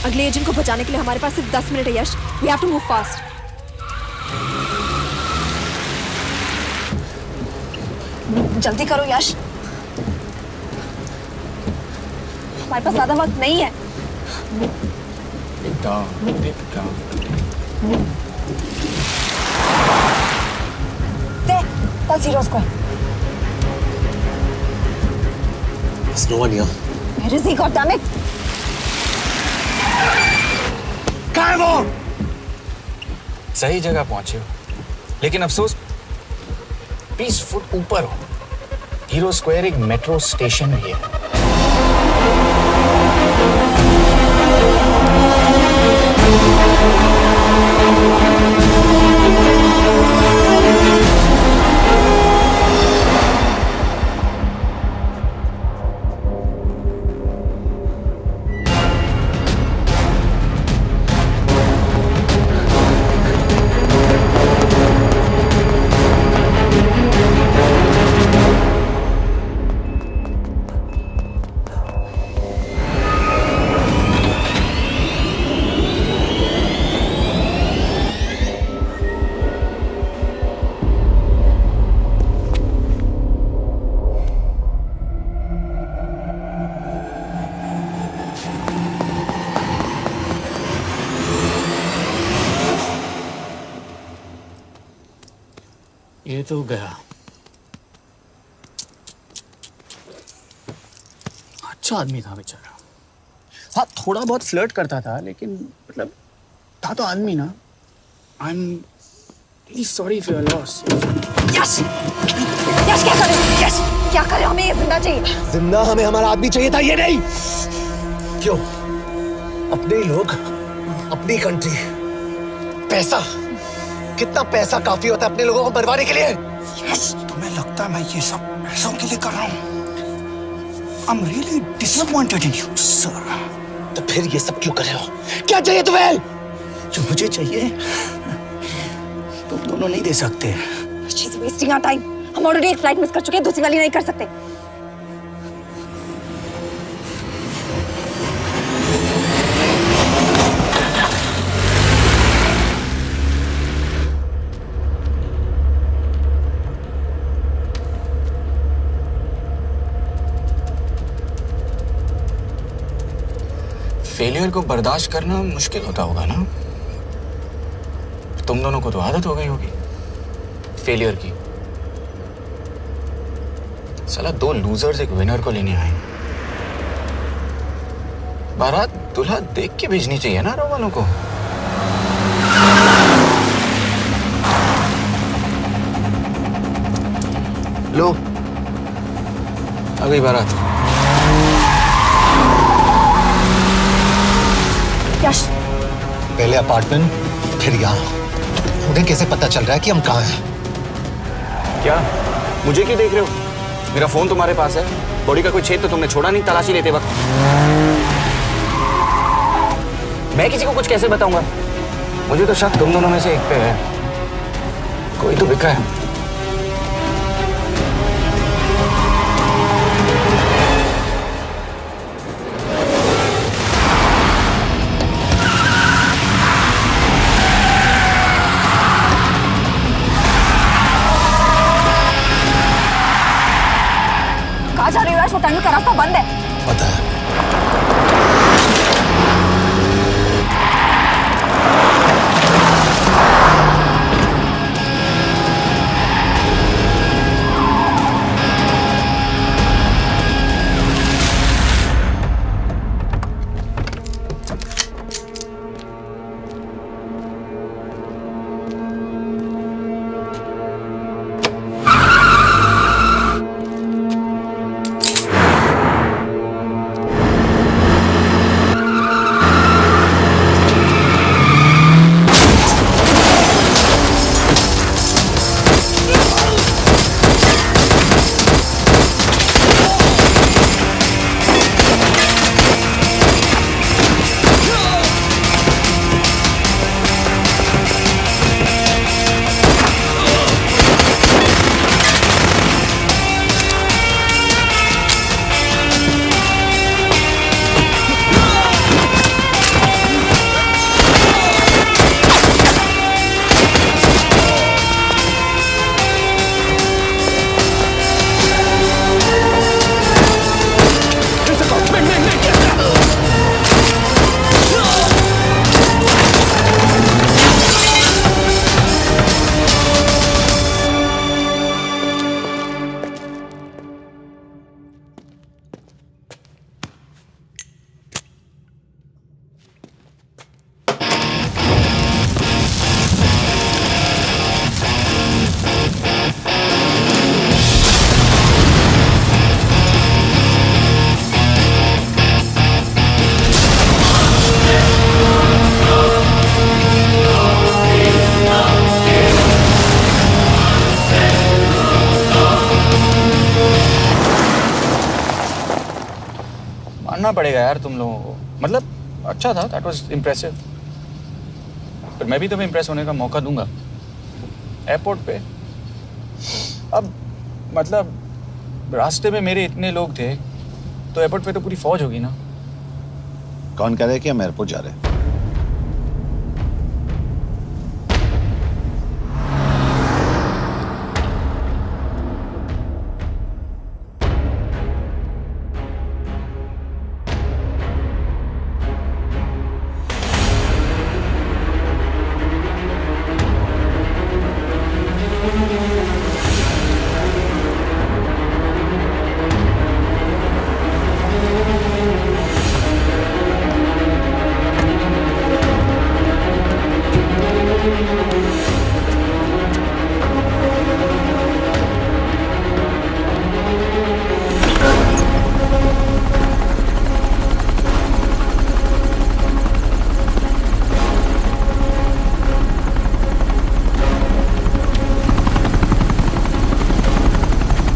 अगले एजेंट को बचाने के लिए हमारे पास सिर्फ 10 मिनट है यश। We have to move fast. जल्दी करो यश। हमारे पास ज्यादा वक्त नहीं है। That's Hero Square. There's no one here. Where is he? God damn it! कहाँ है वो? सही जगह पहुंचे हो, लेकिन अफसोस 20 फुट ऊपर हो। हीरो स्क्वायर एक मेट्रो स्टेशन भी है। ये तो गया। अच्छा आदमी था बेचारा। हाँ, थोड़ा बहुत फ्लर्ट करता था, लेकिन मतलब था तो आदमी ना। I am really sorry for your loss. Yash! Yash क्या करे? यश क्या करे? हमें ये जिंदा चाहिए। जिंदा हमें हमारा आदमी चाहिए था, ये नहीं। क्यों? अपने ही लोग, अपनी कंट्री, पैसा। कितना पैसा काफी होता है अपने लोगों को मरवाने के लिए? यस, तुम्हें लगता है मैं ये सब पैसों के लिए कर रहा हूँ? I'm really disappointed in you, sir. तो फिर ये सब क्यों कर रहे हो? क्या चाहिए तुम्हें? जो मुझे चाहिए तुम दोनों नहीं दे सकते। She's wasting our time. हम ऑलरेडी एक फ्लाइट मिस कर चुके हैं, दूसरी वाली नहीं कर सकते। फेलियर को बर्दाश्त करना मुश्किल होता होगा ना? तुम दोनों को तो आदत हो गई होगी फेलियर की। साला 2 लूजर्स एक विनर को लेने आए। बारात दूल्हा देख के भेजनी चाहिए ना रो वालों को। लो, आ गई बारात। यश, पहले अपार्टमेंट, फिर यहाँ। उन्हें कैसे पता चल रहा है कि हम कहाँ हैं? क्या? मुझे क्यों देख रहे हो? मेरा फोन तुम्हारे पास है। बॉडी का कोई छेद तो तुमने छोड़ा नहीं तलाशी लेते वक्त। मैं किसी को कुछ कैसे बताऊंगा? मुझे तो शक तुम दोनों में से एक पे है। कोई तो बिका है। कहाँ जा रही हो? वो टनल का रास्ता बंद है। पता है। मानना पड़ेगा यार तुम लोगों को। मतलब अच्छा था, दैट वाज इम्प्रेसिव। पर मैं भी तुम्हें इम्प्रेस होने का मौका दूंगा एयरपोर्ट पे। अब मतलब रास्ते में मेरे इतने लोग थे तो एयरपोर्ट पे तो पूरी फौज होगी ना। कौन कह रहा है कि हम एयरपोर्ट जा रहे हैं?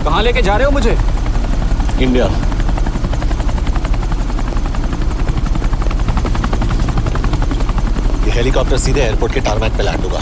कहाँ लेके जा रहे हो मुझे? इंडिया। ये हेलीकॉप्टर सीधे एयरपोर्ट के टारमैक पे लैंड होगा।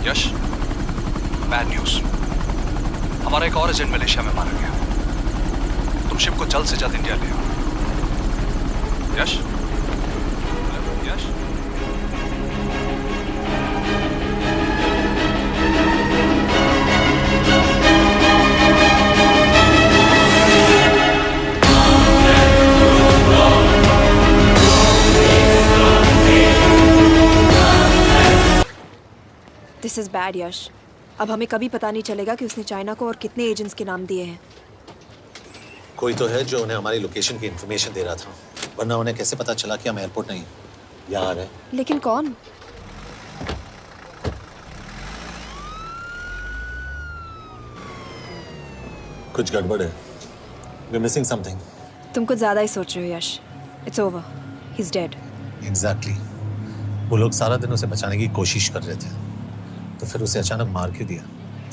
यश, बैड न्यूज। हमारा एक और एजेंट मलेशिया में मारा गया। तुम शिप को जल्द से जल्द इंडिया ले आओ। यश, यश। दिस इज बैड यश। अब हमें कभी पता नहीं चलेगा कि उसने चाइना को और कितने एजेंट्स के नाम दिए हैं। कोई तो है जो उन्हें हमारी लोकेशन की इंफॉर्मेशन दे रहा था, वरना उन्हें कैसे पता चला कि हम एयरपोर्ट नहीं यहाँ है। लेकिन कौन? कुछ गड़बड़ है। We're missing something. तुम कुछ ज्यादा ही सोच रहे हो यश। It's over. He's dead. Exactly. वो लोग सारा दिन उसे बचाने की कोशिश कर रहे थे, तो फिर उसे अचानक मार क्यों दिया?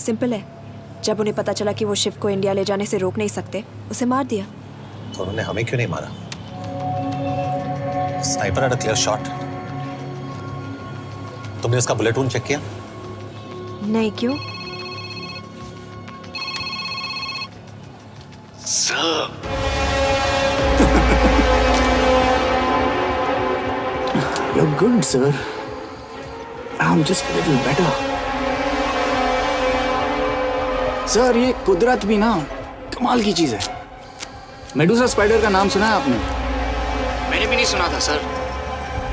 सिंपल है, जब उन्हें पता चला कि वो शिव को इंडिया ले जाने से रोक नहीं सकते, उसे मार दिया। तो उन्होंने हमें क्यों नहीं मारा? Sniper had a clear shot. तुमने उसका बुलेट वुंड चेक किया? नहीं, क्यों? Sir. You're good, sir. I'm just a little better. Sir, ये कुदरत भी ना कमाल की चीज है। मेडुसा स्पाइडर का नाम सुना है आपने? मैंने भी नहीं सुना था सर।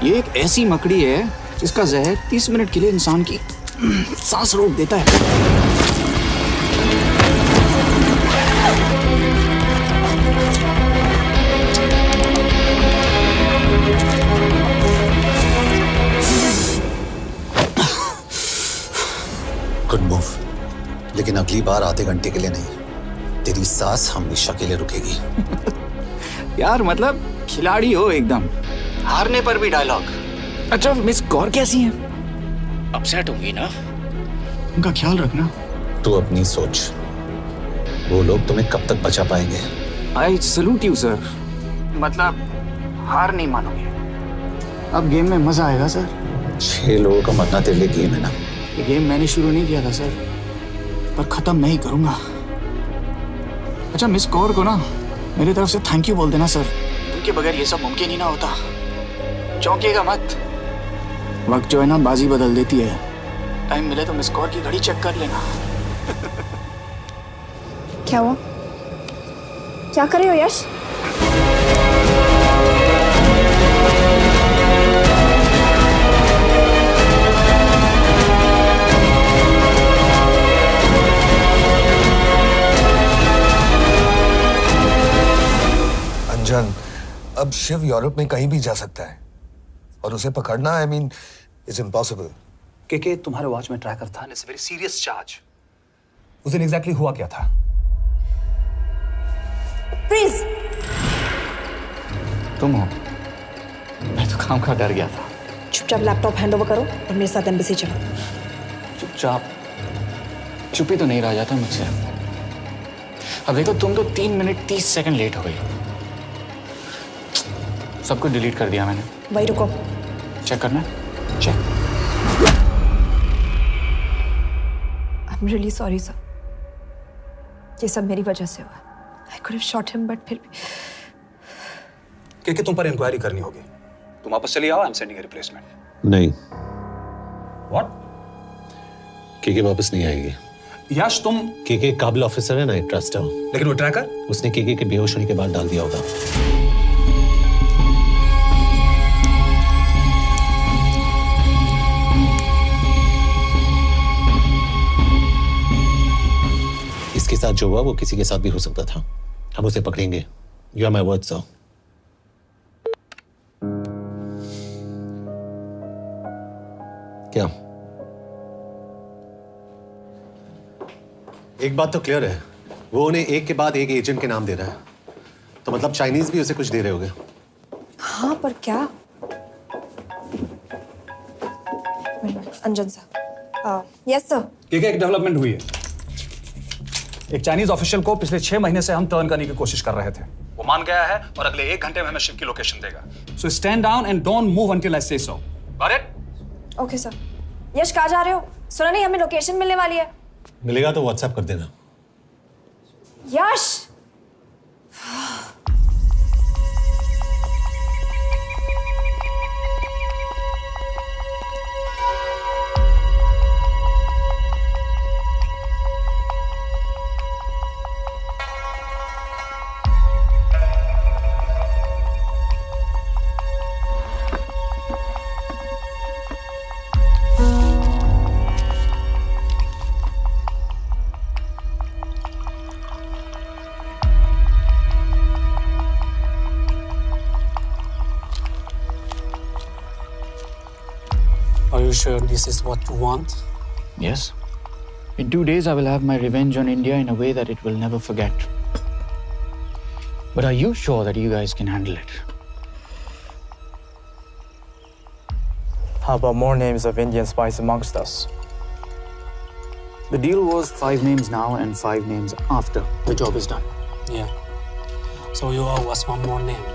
ये एक ऐसी मकड़ी है जिसका जहर 30 मिनट के लिए इंसान की सांस रोक देता है। गुड मूव, लेकिन अगली बार आधे घंटे के लिए नहीं, तेरी सांस हमेशा के लिए रुकेगी। यार मतलब खिलाड़ी हो एकदम, हारने पर भी डायलॉग। अच्छा, मिस कौर कैसी हैं? अपसेट होंगी ना? उनका ख्याल रखना। तू अपनी सोच, वो लोग तुम्हें कब तक बचा पाएंगे? I salute you sir. मतलब हार नहीं मानोगे। अब गेम में मजा आएगा सर। 6 लोगों का मरना तेरे लिए गेम है ना? ये गेम मैंने शुरू नहीं किया था सर, पर खत्म मैं ही करूंगा। अच्छा, मिस कौर को ना मेरी तरफ से थैंक यू बोल देना सर। उनके बगैर ये सब मुमकिन ही ना होता। चौंकिएगा मत, वक्त जो है ना बाजी बदल देती है। टाइम मिले तो मिस कौर की घड़ी चेक कर लेना। क्या हुआ? क्या कर रहे हो यश? अंजन, अब शिव यूरोप में कहीं भी जा सकता है और उसे पकड़ना, आई मीन, इज इम्पॉसिबल। के तुम्हारे वॉच में ट्रैकर था, इट्स वेरी सीरियस चार्ज। उस दिन एग्जैक्टली हुआ क्या था? प्लीज। तुम हो? मैं तो काम का डर गया था। चुपचाप लैपटॉप हैंड ओवर करो और मेरे साथ एम्बेसी चलो। चुपचाप? चुप ही तो नहीं रहा जाता मुझसे। अब देखो, तुम तो 3 मिनट 30 सेकंड लेट हो गई। सब कुछ डिलीट कर दिया मैंने। वही रुको, चेक करना? Check. I am really sorry sir, ये सब मेरी वजह से हुआ। I could have shot him, but फिर भी। के तुम पर इंक्वायरी करनी होगी। तुम वापस चली आओ, I am sending a replacement. नहीं। व्हाट? के वापस नहीं आएगी। यश, तुम के काबिल ऑफिसर है ना, ट्रस्ट है। लेकिन वो ट्रैकर उसने के बेहोश होने के बाद डाल दिया होगा। इसके साथ जो हुआ वो किसी के साथ भी हो सकता था। हम उसे पकड़ेंगे। You are my word sir. क्या? एक बात तो क्लियर है, वो उन्हें एक के बाद एक एजेंट के नाम दे रहा है, तो मतलब चाइनीज भी उसे कुछ दे रहे होंगे। हाँ, पर क्या? अंजन सर। Yes sir. एक डेवलपमेंट हुई है। एक चाइनीज ऑफिशियल को पिछले 6 महीने से हम टर्न करने की कोशिश कर रहे थे। वो मान गया है और अगले 1 घंटे में हमें शिप की लोकेशन देगा। So stand down and don't move until I say so. Got it? Okay sir. Yash, कहाँ जा रहे हो? सुना नहीं, हमें लोकेशन मिलने वाली है। मिलेगा तो व्हाट्सएप कर देना। यश Are you sure this is what you want? Yes. In 2 days, I will have my revenge on India in a way that it will never forget. But are you sure that you guys can handle it? How about more names of Indian spies amongst us? The deal was 5 names now and 5 names after the job is done. Yeah. So you owe us one more name.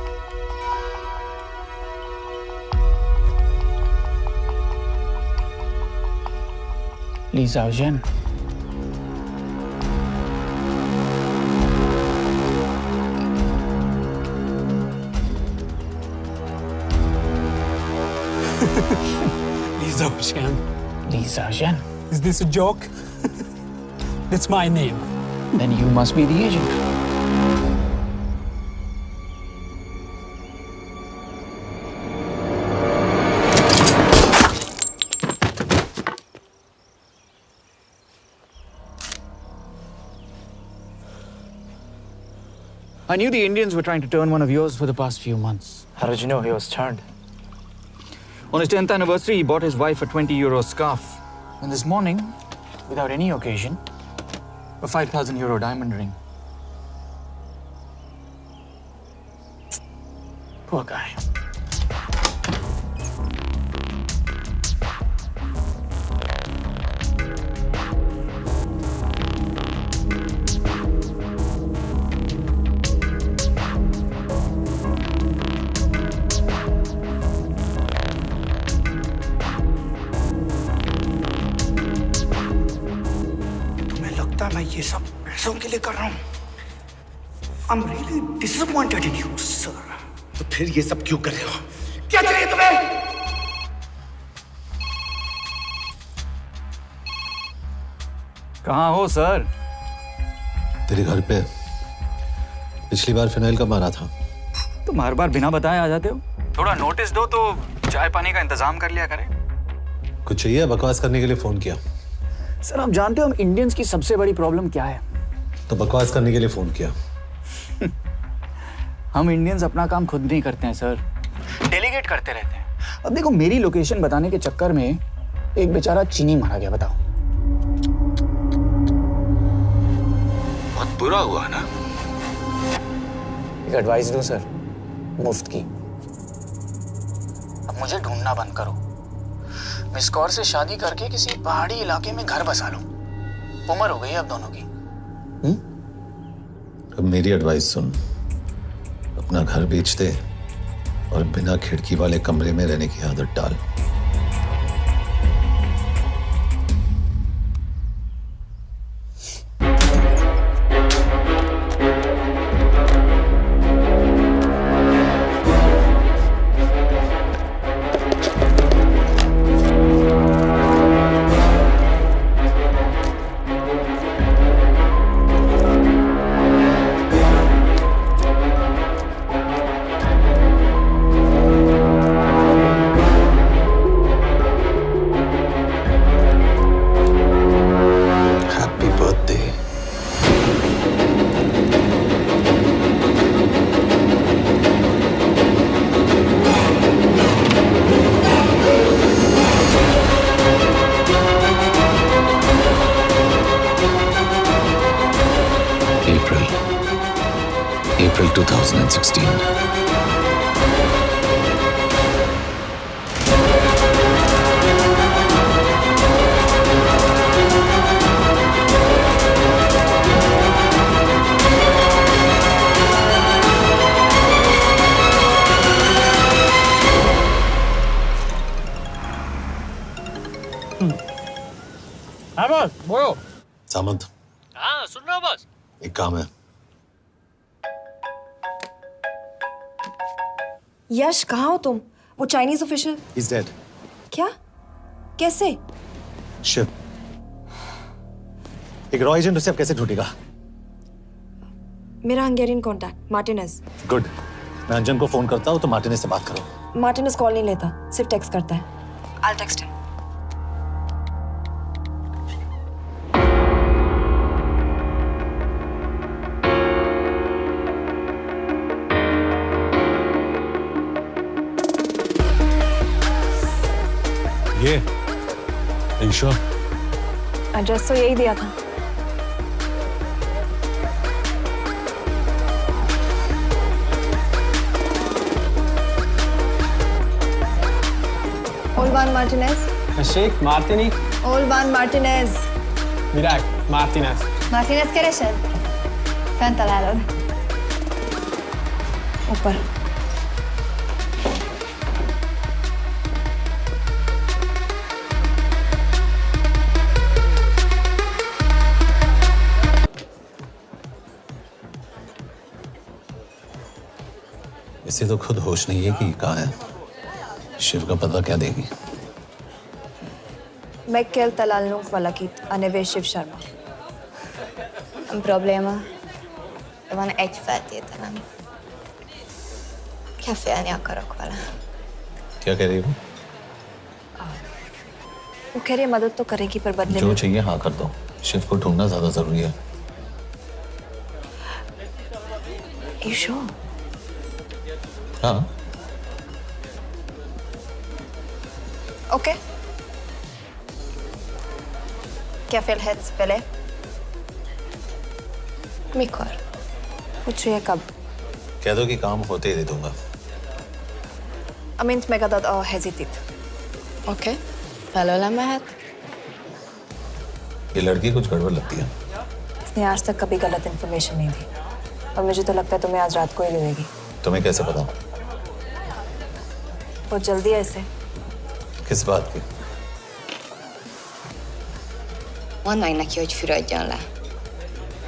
Li Xiaozhen. Li Xiaozhen. Li Xiaozhen. Is this a joke? That's my name. Then you must be the agent. I knew the Indians were trying to turn one of yours for the past few months. How did you know he was turned? On his 10th anniversary, he bought his wife a 20-euro scarf. And this morning, without any occasion, a 5,000-euro diamond ring. Poor guy. मैं ये सब पैसों के लिए कर रहा हूँ। I'm really disappointed in you, sir. तो फिर ये सब क्यों कर रहे हो? क्या चाहिए तुम्हें? कहाँ हो सर? तेरे घर पे। पिछली बार फिनाइल का मारा था। तुम हर बार बिना बताए आ जाते हो। थोड़ा नोटिस दो तो चाय पानी का इंतजाम कर लिया करें। कुछ चाहिए? बकवास करने के लिए फोन किया। सर आप जानते हो हम इंडियंस की सबसे बड़ी प्रॉब्लम क्या है? तो बकवास करने के लिए फोन किया। हम इंडियंस अपना काम खुद नहीं करते हैं सर, डेलीगेट करते रहते हैं। अब देखो मेरी लोकेशन बताने के चक्कर में एक बेचारा चीनी मारा गया, बताओ। बहुत बुरा हुआ ना? एक एडवाइस दो सर, मुफ्त की। अब मुझे ढूंढना बंद करो। मिस कौर से शादी करके किसी पहाड़ी इलाके में घर बसा लो। उम्र हो गई है अब दोनों की। अब मेरी एडवाइस सुन, अपना घर बेच दे और बिना खिड़की वाले कमरे में रहने की आदत डाल। April 2016. हाँ बॉस बोलो। सामंत, हाँ सुन रहा हूँ बॉस। एक काम है। यश कहाँ हो तुम? वो चाइनीज ऑफिशियल। He's dead. क्या? कैसे? शिव, एक रॉ एजेंट उसे अब कैसे ढूंढेगा? मेरा हंगेरियन कॉन्टैक्ट मार्टिनेज। गुड, मैं अंजन को फोन करता हूँ तो मार्टिनेज से बात करो। मार्टिनेज कॉल नहीं लेता, सिर्फ टेक्स्ट करता है। I'll text him. ये ईशा, एड्रेस तो यही दिया था। Olvan Martinez. Sheikh Martini. Olvan Martinez. Virág Martinez. Martinez keresed? Fent találod. ऊपर। इसे तो खुद होश नहीं है कि कहाँ है। शिव का पता क्या देगी? Mekkel találnunk valakit, a neve Shiv Sharma. Probléma. Van egy feltételem. Kefélni akarok vele. क्या कह रही हो? वो कह रही है मदद तो करेगी पर बदले जो में। चाहिए हाँ कर दो। शिव को ढूंढना ज्यादा जरूरी है। You sure? हाँ। Okay. क्या félhetsz vele? Mikor? पूछ रही है कब? कह दो कि काम होते ही दे दूंगा। Amint megadod a hezitit. Oké. Felőlem mehet? ये लड़की कुछ गड़बड़ लगती है। इसने आज तक कभी गलत इन्फॉर्मेशन नहीं दी और मुझे तो लगता है तुम्हें आज रात को ही मिलेगी। तुम्हें कैसे पता? बहुत जल्दी है इसे। किस बात की? Mondd meg neki, hogy fürödjön le.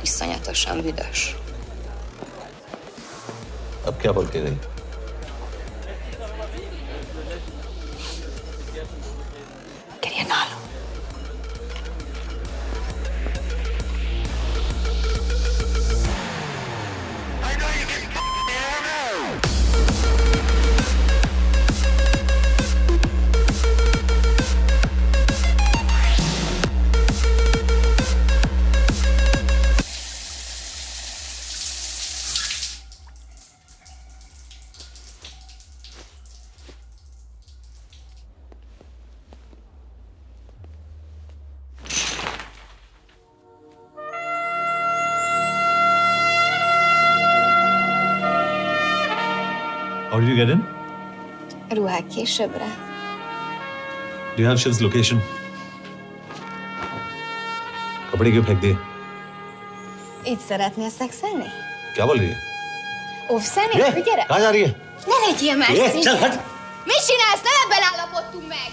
Iszonyatosan büdös. अब क्या बोल के गई? Quería nalo. How did you get in? Ruhák későbbre. Do you have Shiv's location? कपड़े क्यों फेंक दिए? Így szeretnél szexelni? क्या बोल रही है? Óvszeni? ये, Gyere! कहाँ जा रही है? Ne legyél már ये, színes! चल हट! Mit csinálsz? Nem ebben állapodtunk meg!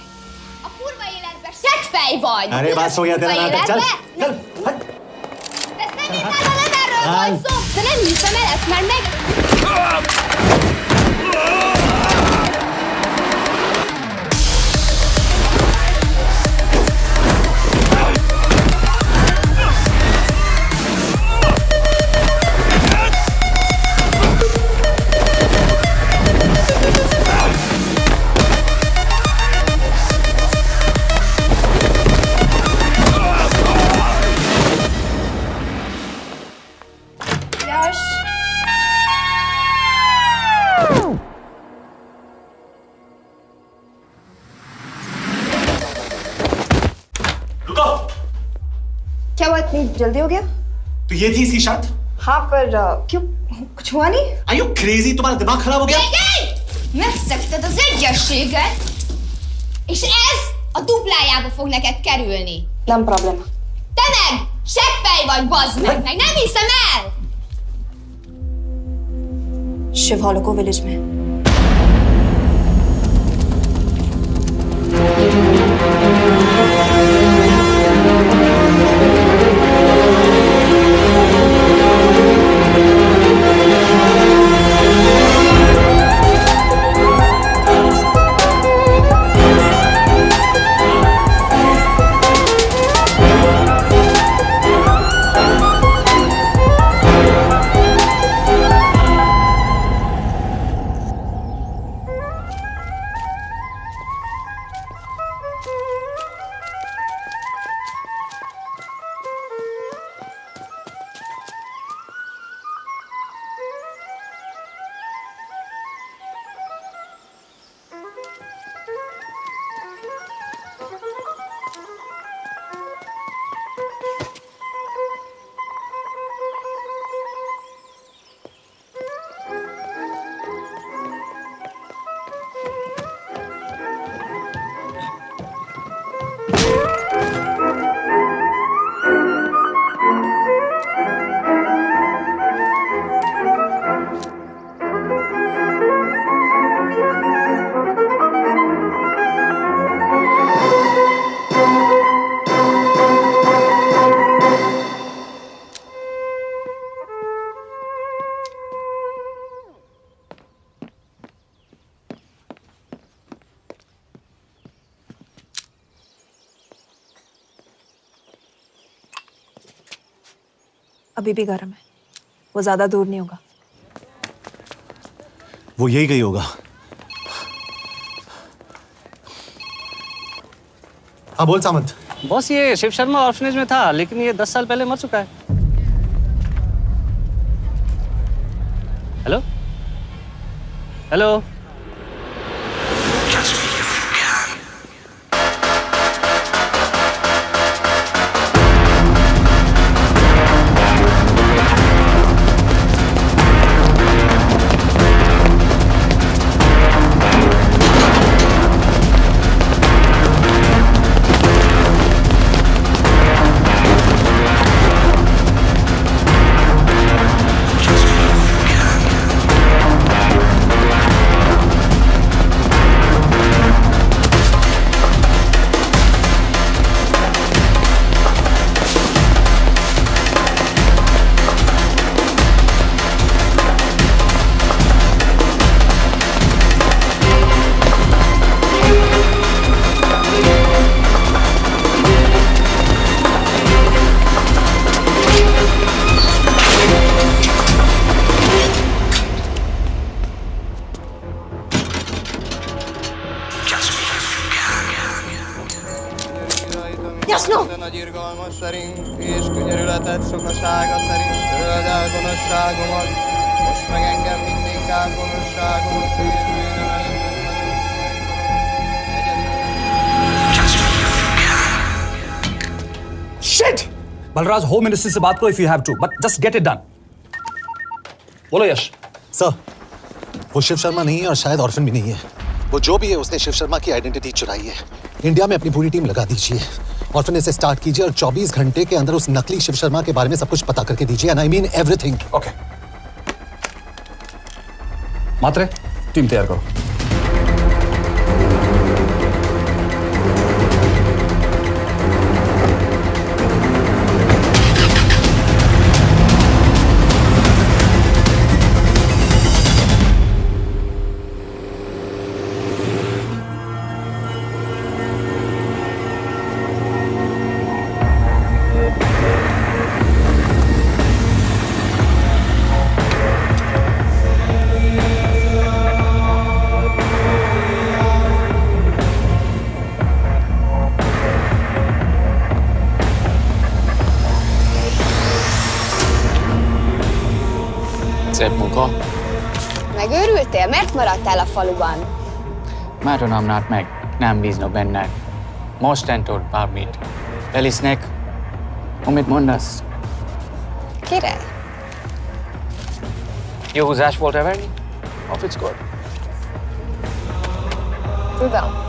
A kurva életben seggfej vagy! अरे बात हो गया तेरा नाटक, चल! चल हट! De szerintem nem erről volt szó! De nem hiszem el ezt, mert meg... यश! रुको! क्या हुआ इतनी जल्दी हो गया? तो ये थी इसकी शर्त? हाँ पर क्यों कुछ हुआ नहीं? Are you crazy? तुम्हारा दिमाग खराब हो गया? Megszegted az egyességet, és ez a duplájába fog neked kerülni. Nem probléma. Te meg! Seggfej vagy, bazd meg! Meg nem hiszem el! Shiv हॉलोको विलेज में। अभी भी गर्म है, वो ज्यादा दूर नहीं होगा। वो यही गई होगा। हाँ बोल सामंत। बॉस ये शिव शर्मा ऑर्फनेज में था, लेकिन ये 10 साल पहले मर चुका है। Hello hello. szerint és könyörületed sokasága szerint töröld el gonoszságomat, most meg engem mindinkább gonoszságomat Shit! Balraj, home ministry से बात करो if you have to, but just get it done. बोलो यश। सर, वो शिव शर्मा नहीं है और शायद ऑर्फन भी नहीं है। वो जो भी है उसने शिव शर्मा की आइडेंटिटी चुराई है। इंडिया में अपनी पूरी टीम लगा दीजिए, ऑर्फन से स्टार्ट कीजिए और 24 घंटे के अंदर उस नकली शिव शर्मा के बारे में सब कुछ पता करके दीजिए। And I mean everything. Okay. Matre, team तैयार करो। Szép munka. Megőrültél? Miért maradtál a faluban? Máron amnát meg, nem bíznak benned. Mostantól bármit. Elisznek, amit mondasz. Király. Jó húzás volt everni? A fickor? Tudom.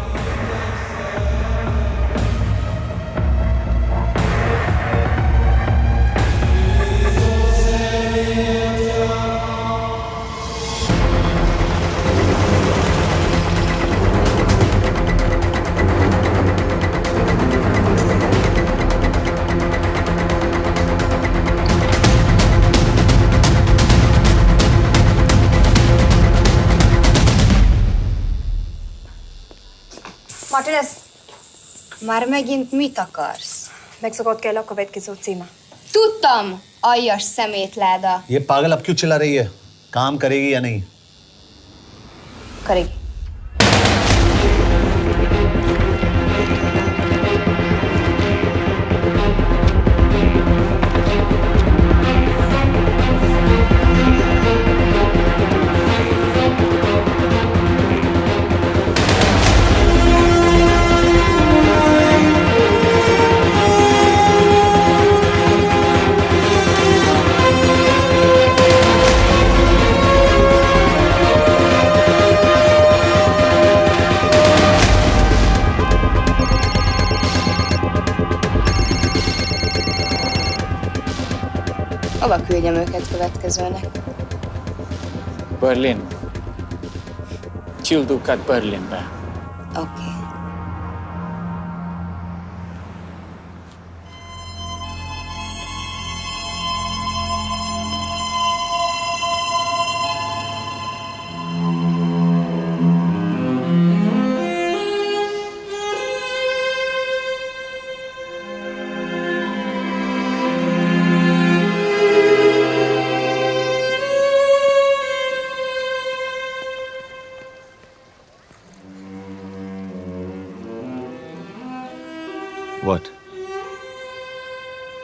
Martinez, Már megint mit akarsz? megszokott kell a következő címe. Tudtam, aljas szemétláda. ये पागल अब क्यों चिल्ला रही है? काम करेगी या नहीं? करेगी। Hova küldjem őket következőnek? Berlin. Küldőket Berlinbe. Oké.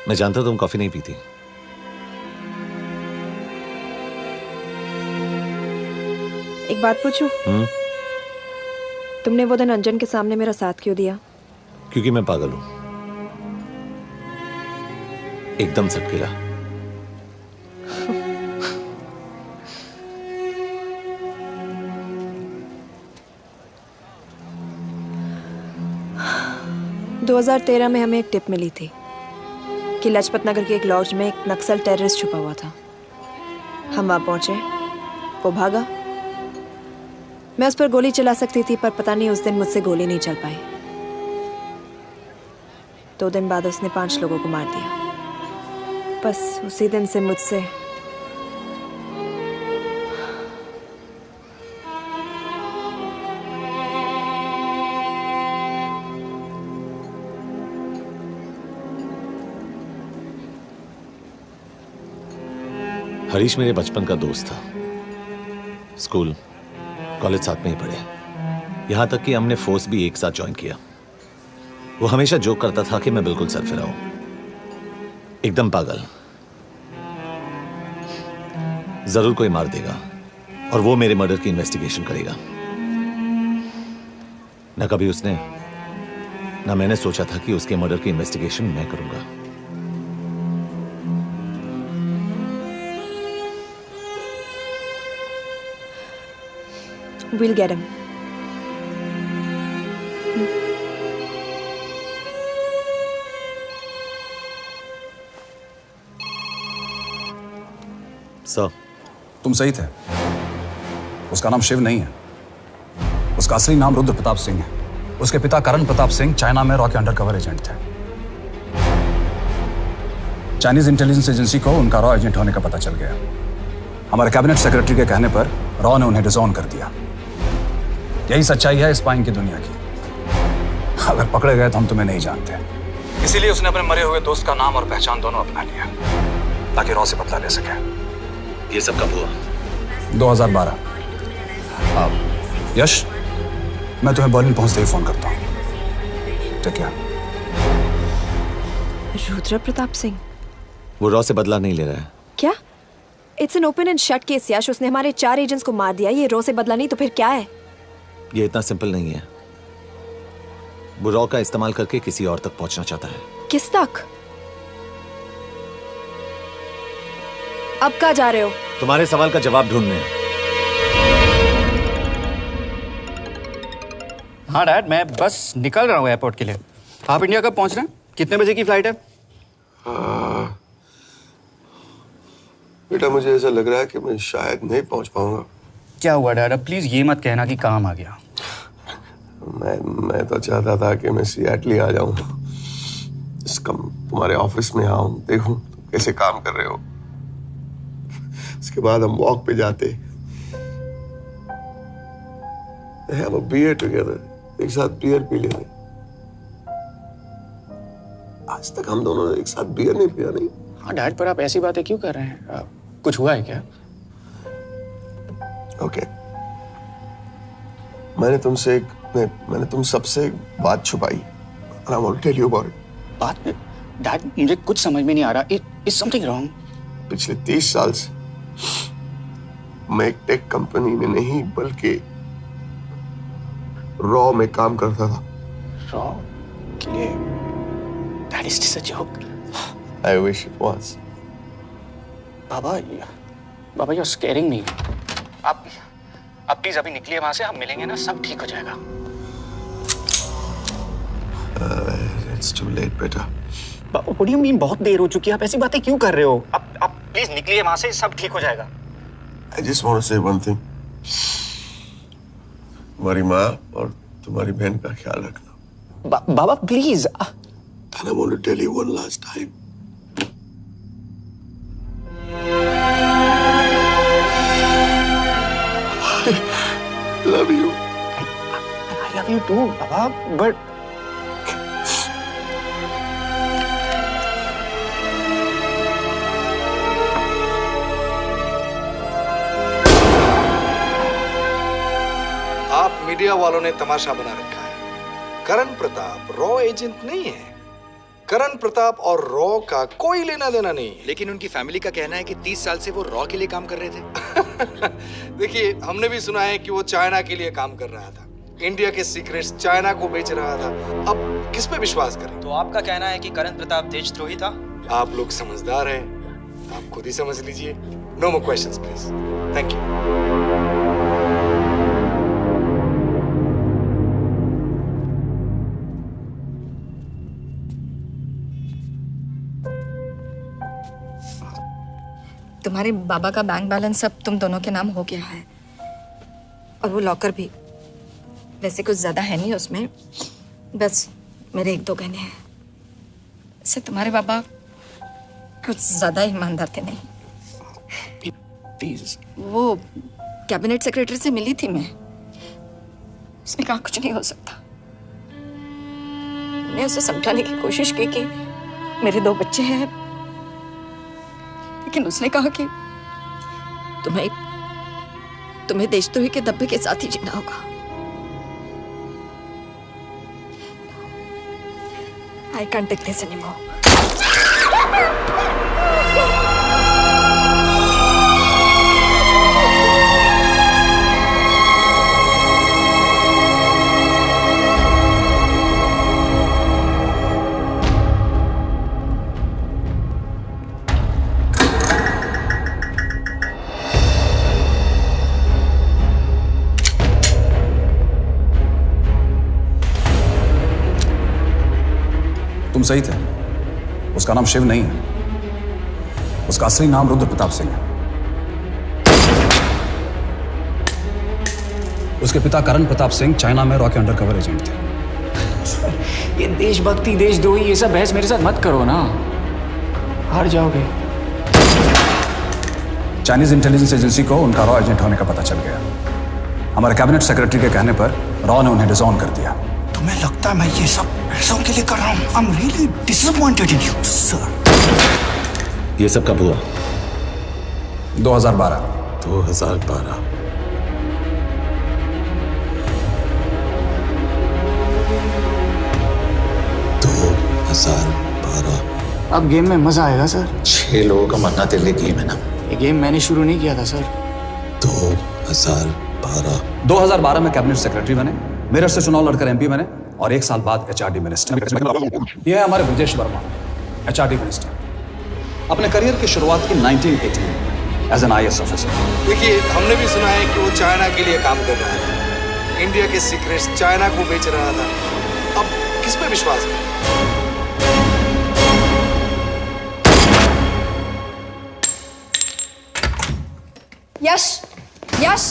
मैं जानता हूं तुम कॉफी नहीं पीती। एक बात पूछूं? तुमने वो दिन अंजन के सामने मेरा साथ क्यों दिया? क्योंकि मैं पागल हूं, एकदम सटकेला। – 2013 में हमें एक टिप मिली थी कि लाजपत नगर के एक लॉज में एक नक्सल टेररिस्ट छुपा हुआ था। हम वहां पहुंचे, वो भागा। मैं उस पर गोली चला सकती थी, पर पता नहीं उस दिन मुझसे गोली नहीं चल पाई। 2 दिन बाद उसने 5 लोगों को मार दिया। बस उसी दिन से मुझसे हरीश मेरे बचपन का दोस्त था। स्कूल कॉलेज साथ में ही पढ़े, यहां तक कि हमने फोर्स भी एक साथ ज्वाइन किया। वो हमेशा जोक करता था कि मैं बिल्कुल सरफिरा हूं, एकदम पागल। जरूर कोई मार देगा और वो मेरे मर्डर की इन्वेस्टिगेशन करेगा। ना कभी उसने ना मैंने सोचा था कि उसके मर्डर की इन्वेस्टिगेशन मैं करूंगा। We'll get him. सर, तुम सही थे। उसका नाम शिव नहीं है, उसका असली नाम रुद्र प्रताप सिंह है। उसके पिता करण प्रताप सिंह चाइना में रॉ के अंडरकवर एजेंट थे। चाइनीज इंटेलिजेंस एजेंसी को उनका रॉ एजेंट होने का पता चल गया। हमारे कैबिनेट सेक्रेटरी के कहने पर रॉ ने उन्हें डिसऑन कर दिया। यही सच्चाई है स्पाइंग की दुनिया की। अगर पकड़े गए तो हम तुम्हें नहीं जानते, इसीलिए उसने अपने मरे हुए दोस्त का नाम और पहचान दोनों अपना लिया ताकि रॉ से बदला ले सके। ये सब कब हुआ? 2012। अब यश, मैं तुम्हें बर्लिन पहुंचते ही फोन करता हूँ। ठीक है। रुद्र प्रताप सिंह वो रॉ से बदला नहीं ले रहा है। क्या? It's an open and shut case Yash. उसने हमारे 4 एजेंट्स को मार दिया। ये रॉ से बदला नहीं तो फिर क्या है? ये इतना सिंपल नहीं है। वो रॉ का इस्तेमाल करके किसी और तक पहुंचना चाहता है। किस तक? अब कहाँ जा रहे हो? तुम्हारे सवाल का जवाब ढूंढने। हाँ डैड, मैं बस निकल रहा हूँ एयरपोर्ट के लिए। आप इंडिया कब पहुंच रहे हैं? कितने बजे की फ्लाइट है? बेटा, मुझे ऐसा लग रहा है कि मैं शायद नहीं पहुंच पाऊंगा। क्या हुआ डैड? अब प्लीज ये मत कहना कि काम आ गया। मैं तो चाहता था कि मैं सिएटल ही आ जाऊं, तुम्हारे ऑफिस में आऊं, देखूं तुम कैसे काम कर रहे हो। उसके बाद हम वॉक पे जाते, have a beer together, एक साथ बियर पी लेते। आज तक हम दोनों ने एक साथ बियर नहीं पिया। नहीं। हाँ डैड, पर आप ऐसी बातें क्यों कर रहे हैं? कुछ हुआ है क्या? ओके। मैंने तुम सबसे एक बात छुपाई। And I want to tell you about it. बात में डैड, मुझे कुछ समझ में नहीं आ रहा। Is something wrong? पिछले 30 साल से मैं एक टेक कंपनी में नहीं बल्कि रॉ में काम करता था। रॉ के लिए? Dad, is this a joke? I wish it was. Baba, you're scaring me. आप प्लीज अभी निकलिए वहां से, हम मिलेंगे ना, सब ठीक हो जाएगा। It's too late, बेटा। What do you mean बहुत देर हो चुकी है? आप ऐसी बातें क्यों कर रहे हो? आप प्लीज निकलिए वहां से, सब ठीक हो जाएगा। I just want to say one thing. तुम्हारी माँ और तुम्हारी बहन का ख्याल रखना। बाबा please. And I want to tell you one last time. I love you. I love you too, Baba, but आप मीडिया वालों ने तमाशा बना रखा है। करण प्रताप रॉ एजेंट नहीं है, करण प्रताप और रॉ का कोई लेना देना नहीं। लेकिन उनकी फैमिली का कहना है कि 30 साल से वो रॉ के लिए काम कर रहे थे। देखिए, हमने भी सुना है कि वो चाइना के लिए काम कर रहा था, इंडिया के सीक्रेट्स चाइना को बेच रहा था। अब किस पे विश्वास करें? तो आपका कहना है कि करण प्रताप देशद्रोही था? आप लोग समझदार हैं, आप खुद ही समझ लीजिए। No more questions please. Thank you. तुम्हारे बाबा का बैंक बैलेंस अब तुम दोनों के नाम हो गया है, और वो लॉकर भी। वैसे कुछ ज्यादा है नहीं उसमें, बस मेरे 1-2 गहने हैं। वैसे तुम्हारे बाबा कुछ ज्यादा ईमानदार थे नहीं। प्लीज। वो कैबिनेट सेक्रेटरी से मिली थी मैं, उसने कहा कुछ नहीं हो सकता। मैंने उसे समझाने की कोशिश की कि मेरे 2 बच्चे हैं, लेकिन उसने कहा कि तुम्हें देशद्रोही के दब्बे के साथ ही जीना होगा। I can't take this anymore. तुम सही थे, उसका नाम शिव नहीं है, उसका असली नाम रुद्र प्रताप सिंह है। उसके पिता करण प्रताप सिंह चाइना में रॉ के अंडरकवर एजेंट थे। ये देशभक्ति देशद्रोही ये सब बहस मेरे साथ मत करो ना, हार जाओगे। चाइनीज इंटेलिजेंस एजेंसी को उनका रॉ एजेंट होने का पता चल गया। हमारे कैबिनेट सेक्रेटरी के कहने पर रॉ ने उन्हें डिसऑन कर दिया। तुम्हें लगता है मैं ये सब पैसों के लिए कर रहा हूँ? I'm really disappointed in you, sir. ये सब कब हुआ? 2012। 2012। अब गेम में मजा आएगा सर। 6 लोगों का मरना तेरे लिए गेम है ना? ये गेम मैंने शुरू नहीं किया था सर। 2012 में कैबिनेट सेक्रेटरी बने, मेरठ से चुनाव लड़कर एमपी बने, और 1 साल बाद एचआरडी मिनिस्टर। यह है हमारे ब्रजेश वर्मा, एचआरडी मिनिस्टर। अपने करियर की शुरुआत की 1980 में एज एन IAS ऑफिसर। देखिए, हमने भी सुना है कि वो चाइना के लिए काम कर रहा था, इंडिया के सीक्रेट्स चाइना को बेच रहा था। अब किस पे विश्वास करें? यश,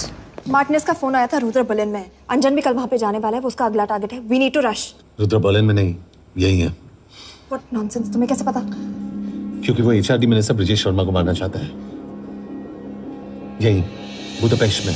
मार्टिनेस का फोन आया था, रुद्र बर्लिन में। अंजन भी कल वहां पे जाने वाला है, वो उसका अगला टारगेट है। We need to rush. Rudra Berlin में नहीं, यही है। व्हाट नॉनसेंस, तुम्हें कैसे पता? क्योंकि वो एचआरडी मिनिस्टर ब्रजेश वर्मा को मारना चाहता है, यही बुदापेस्ट में।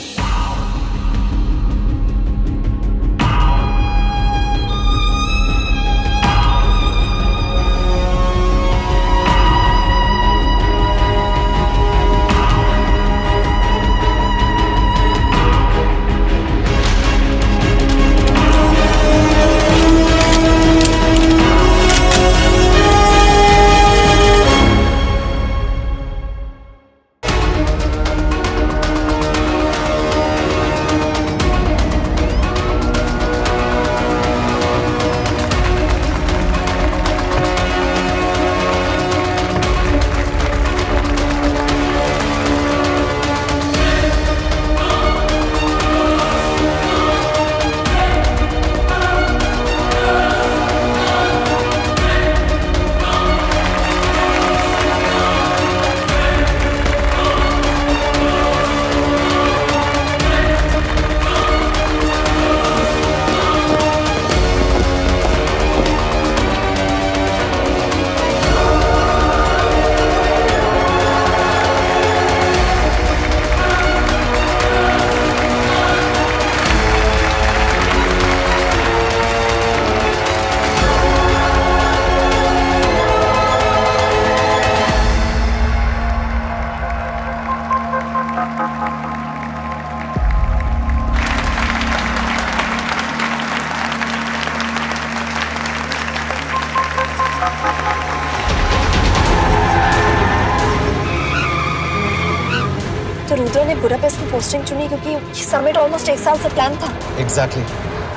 रुद्र ने बुडापेस्ट की पोस्टिंग चुनी क्योंकि ये समिट ऑलमोस्ट 1 साल से प्लान था। एग्जैक्टली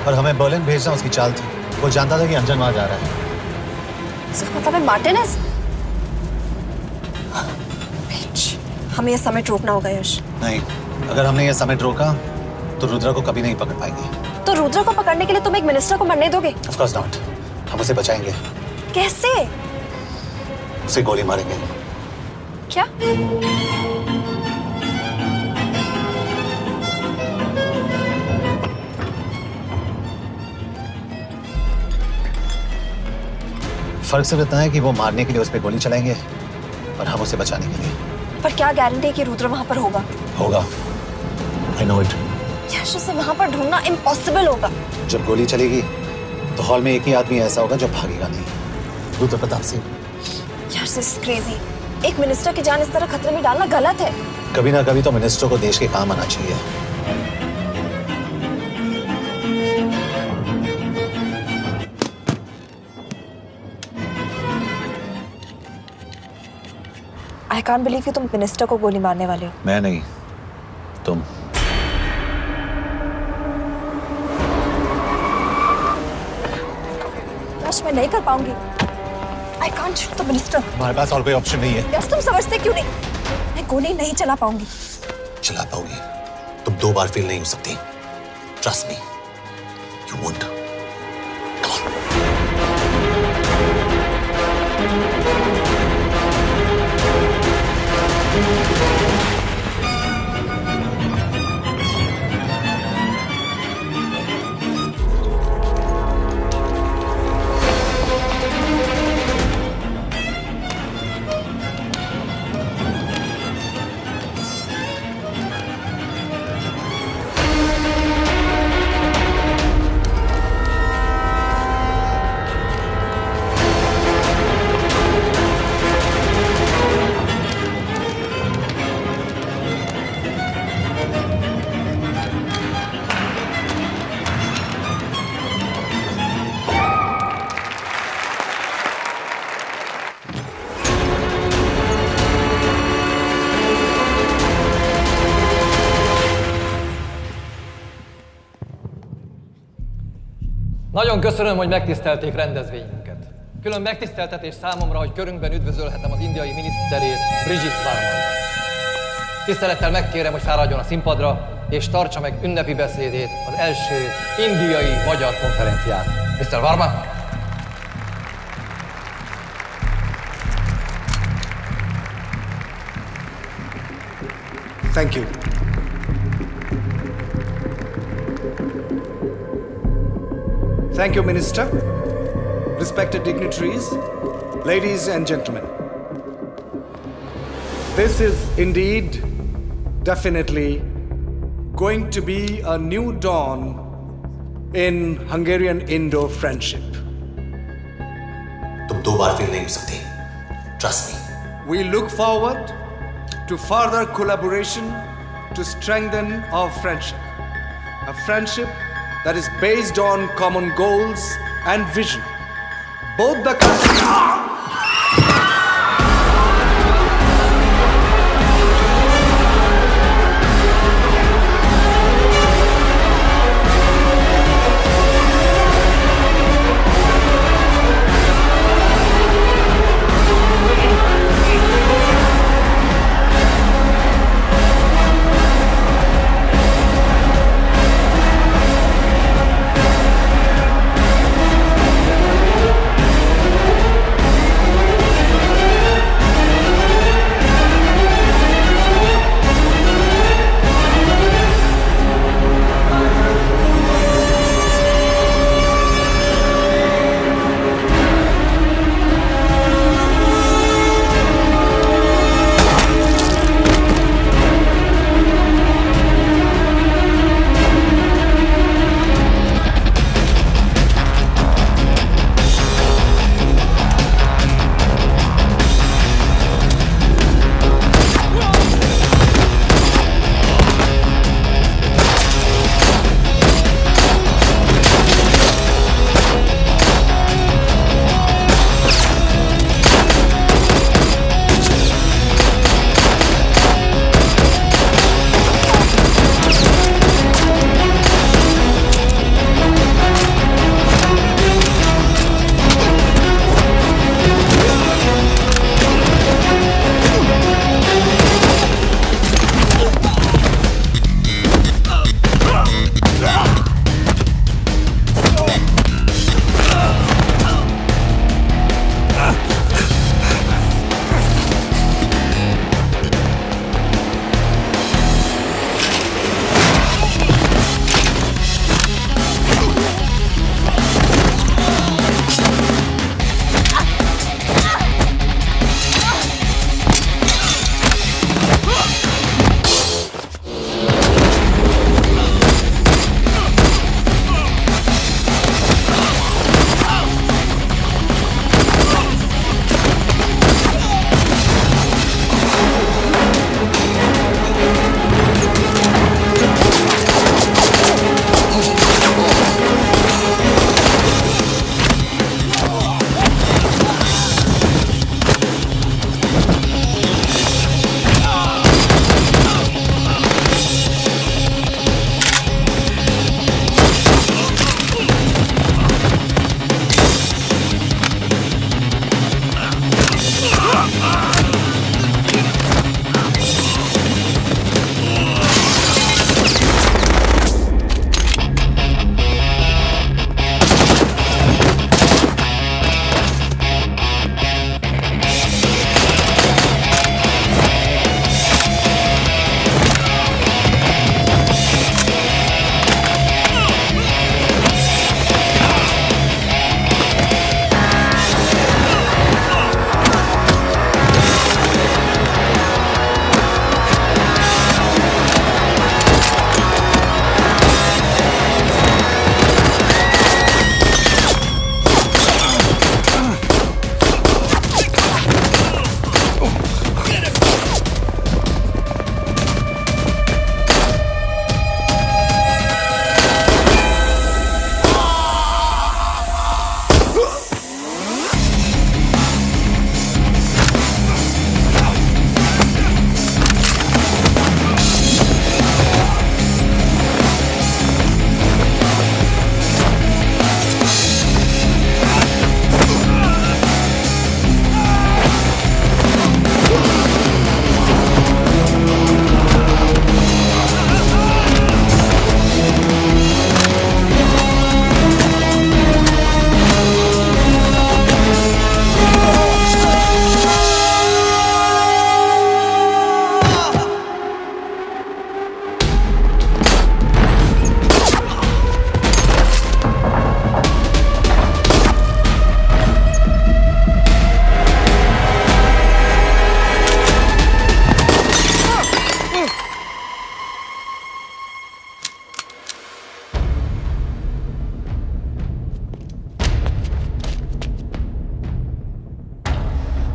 और हमें बर्लिन भेजना उसकी चाल थी। वो जानता था कि अंजन वहां जा रहा है। इसका मतलब है मार्टिनेज। हमें ये समिट रोकना होगा यश। नहीं, अगर हमने ये समिट रोका तो रुद्र को कभी नहीं पकड़ पाएंगे। तो रुद्र को पकड़ने के लिए तुम एक मिनिस्टर को मरने दोगे? Of course not. हम उसे बचाएंगे। कैसे? उसे गोली मारेंगे। क्या? फर्क सिर्फ इतना है कि वो मारने के लिए उस पर गोली चलाएंगे और हम उसे बचाने के लिए। पर क्या गारंटी है कि रुद्र वहां पर होगा? होगा। I know it. यश, उसे वहां पर ढूंढना इम्पॉसिबल होगा। जब गोली चलेगी तो हॉल में एक ही आदमी ऐसा होगा जो भागेगा नहीं। रुद्र प्रताप सिंह। यश, दिस इज क्रेजी। एक मिनिस्टर की जान इस तरह खतरे में डालना गलत है। कभी ना कभी तो मिनिस्टर को देश के काम आना चाहिए। I can't believe कि तुम मिनिस्टर को गोली मारने वाले हो। मैं नहीं, तुम। यश, मैं नहीं कर पाऊंगी। I can't shoot the minister। हमारे पास और कोई ऑप्शन नहीं है। यश, तुम समझते क्यों नहीं? मैं गोली नहीं चला पाऊंगी। चला पाओगी। तुम 2 बार फेल नहीं हो सकती। Trust me, you won't। Nagyon köszönöm, hogy megtisztelték rendezvényünket. Külön megtiszteltetés számomra, hogy körünkben üdvözölhetem az indiai miniszterét, Brigitte Varman. Tisztelettel megkérem, hogy fáradjon a színpadra, és tartsa meg ünnepi beszédét az első indiai-magyar konferencián. Mr. Varman! Thank you. Thank you, Minister. Respected dignitaries, ladies and gentlemen. This is indeed, definitely, going to be a new dawn in Hungarian-Indo friendship. तुम 2 बार fail नहीं हो सकती। Trust me. We look forward to further collaboration to strengthen our friendship. A friendship that is based on common goals and vision. Both the countries...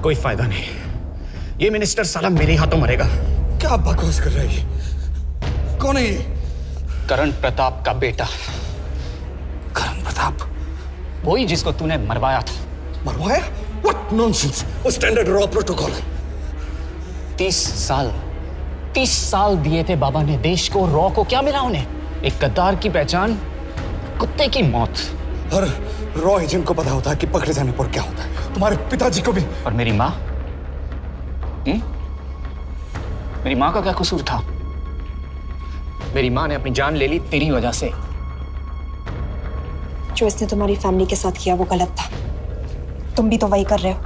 कोई फायदा नहीं। ये minister साला मेरे हाथों मरेगा। क्या बकवास कर रहा है ये? कौन है ये? करण प्रताप का बेटा। करण प्रताप? वही जिसको तूने मरवाया था। मरवाया? What nonsense! वो स्टैंडर्ड रॉ प्रोटोकॉल है। 30 साल दिए थे बाबा ने देश को। रॉ को क्या मिला उन्हें? एक गद्दार की पहचान, कुत्ते की मौत। हर रॉ एजेंट को पता होता है कि पकड़े जाने पर क्या होता है। तुम्हारे पिताजी को भी। और मेरी माँ? मेरी माँ का क्या कसूर था? मेरी माँ ने अपनी जान ले ली तेरी वजह से। जो इसने तुम्हारी फैमिली के साथ किया वो गलत था। तुम भी तो वही कर रहे हो।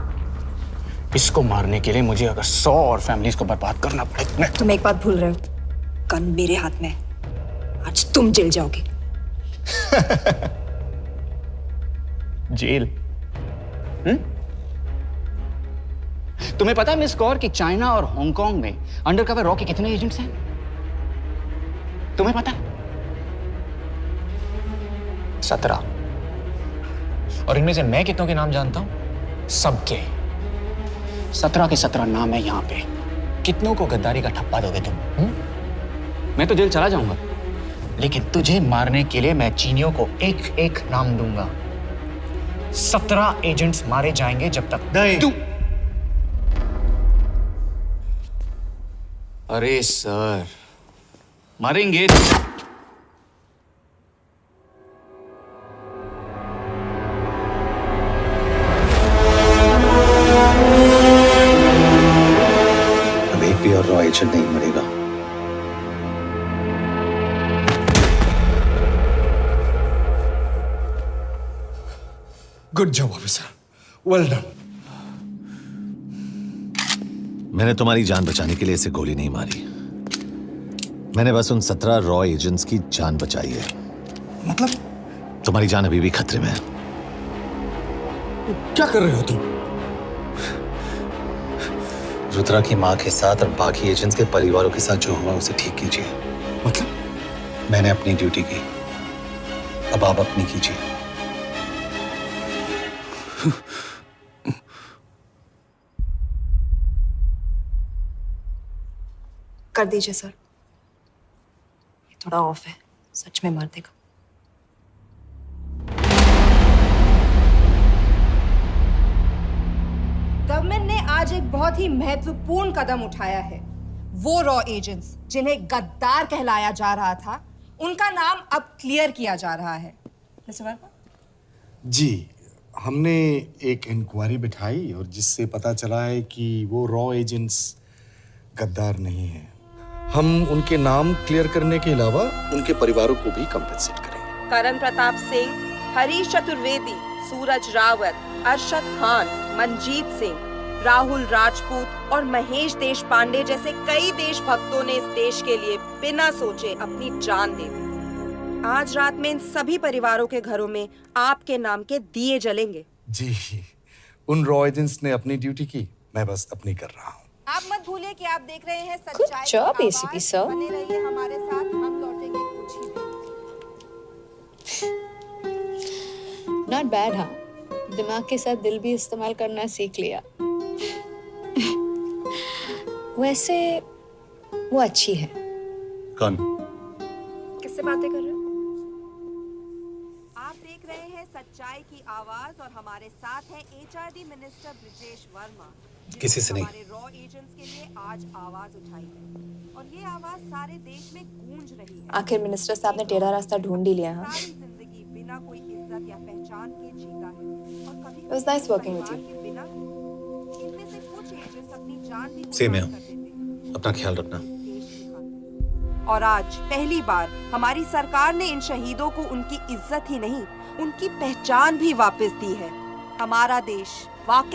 इसको मारने के लिए मुझे अगर 100 और फैमिलीज को बर्बाद करना पड़े। तुम एक बात भूल रहे हो, गन मेरे हाथ में। आज तुम जेल जाओगे। जेल? तुम्हें पता है मिस कौर कि चाइना और हांगकांग में अंडरकवर रॉ के कितने एजेंट्स हैं? तुम्हें पता है? 17। और इनमें से मैं कितनों के नाम जानता हूं? सबके। 17 के 17 नाम है यहां पे। कितनों को गद्दारी का ठप्पा दोगे तुम? मैं तो जेल चला जाऊंगा, लेकिन तुझे मारने के लिए मैं चीनियों को एक एक नाम दूंगा। 17 एजेंट्स मारे जाएंगे जब तक तू। अरे सर, मारेंगे। अब एक भी और रॉ एजेंट नहीं मरेगा। Good job officer, well done. मैंने तुम्हारी जान बचाने के लिए इसे गोली नहीं मारी। मैंने बस उन 17 रॉ एजेंट्स की जान बचाई है। मतलब? तुम्हारी जान अभी भी खतरे में है। क्या कर रहे हो तुम? रुद्रा की मां के साथ और बाकी एजेंट्स के परिवारों के साथ जो हुआ उसे ठीक कीजिए। मतलब? मैंने अपनी ड्यूटी की, अब आप अपनी कीजिए। कर दीजिए सर, ये थोड़ा ऑफ है, सच में मार देगा। गवर्नमेंट ने आज एक बहुत ही महत्वपूर्ण कदम उठाया है। वो रॉ एजेंट्स जिन्हें गद्दार कहलाया जा रहा था, उनका नाम अब क्लियर किया जा रहा है। मिस्टर वर्मा? जी, हमने एक इंक्वायरी बिठाई और जिससे पता चला है कि वो रॉ एजेंट्स गद्दार नहीं हैं। हम उनके नाम क्लियर करने के अलावा उनके परिवारों को भी कंपेंसेट करेंगे। करण प्रताप सिंह, हरीश चतुर्वेदी, सूरज रावत, अरशद खान, मनजीत सिंह, राहुल राजपूत और महेश देशपांडे जैसे कई देशभक्तों ने इस देश के लिए बिना सोचे अपनी जान दे दी। आज रात में इन सभी परिवारों के घरों में आपके नाम के दिए जलेंगे। जी, उन रॉ एजेंट्स ने अपनी ड्यूटी की, मैं बस अपनी कर रहा हूँ। आप मत भूलिए कि आप देख रहे हैं सच्चाई की job, आवाज। ACP sir. बने रहिए हमारे साथ, हम लौटेंगे कुछ ही देर। Not bad, हाँ? दिमाग के साथ दिल भी इस्तेमाल करना सीख लिया। वैसे वो अच्छी है। कौन? किससे बातें कर रहे हो? आप देख रहे हैं सच्चाई की आवाज और हमारे साथ है HRD मिनिस्टर ब्रिजेश वर्मा। किसी से नहीं। हमारे रॉ एजेंट्स के लिए आज आवाज उठाई है और ये आवाज सारे देश में गूंज रही है। आखिर मिनिस्टर साहब ने टेढ़ा रास्ता ढूंढ ही लिया। हाँ, सारी जिंदगी बिना कोई इज्जत या पहचान के जीता है और कभी It was nice working with you. बिना इनमें से कुछ एजेंट्स अपनी जान भी सेम है। अपना ख्याल रखना। और आज पहली बार हमारी सरकार ने इन शहीदों को उनकी इज्जत ही नहीं, उनकी पहचान भी वापस दी है। हमारा देश वाकई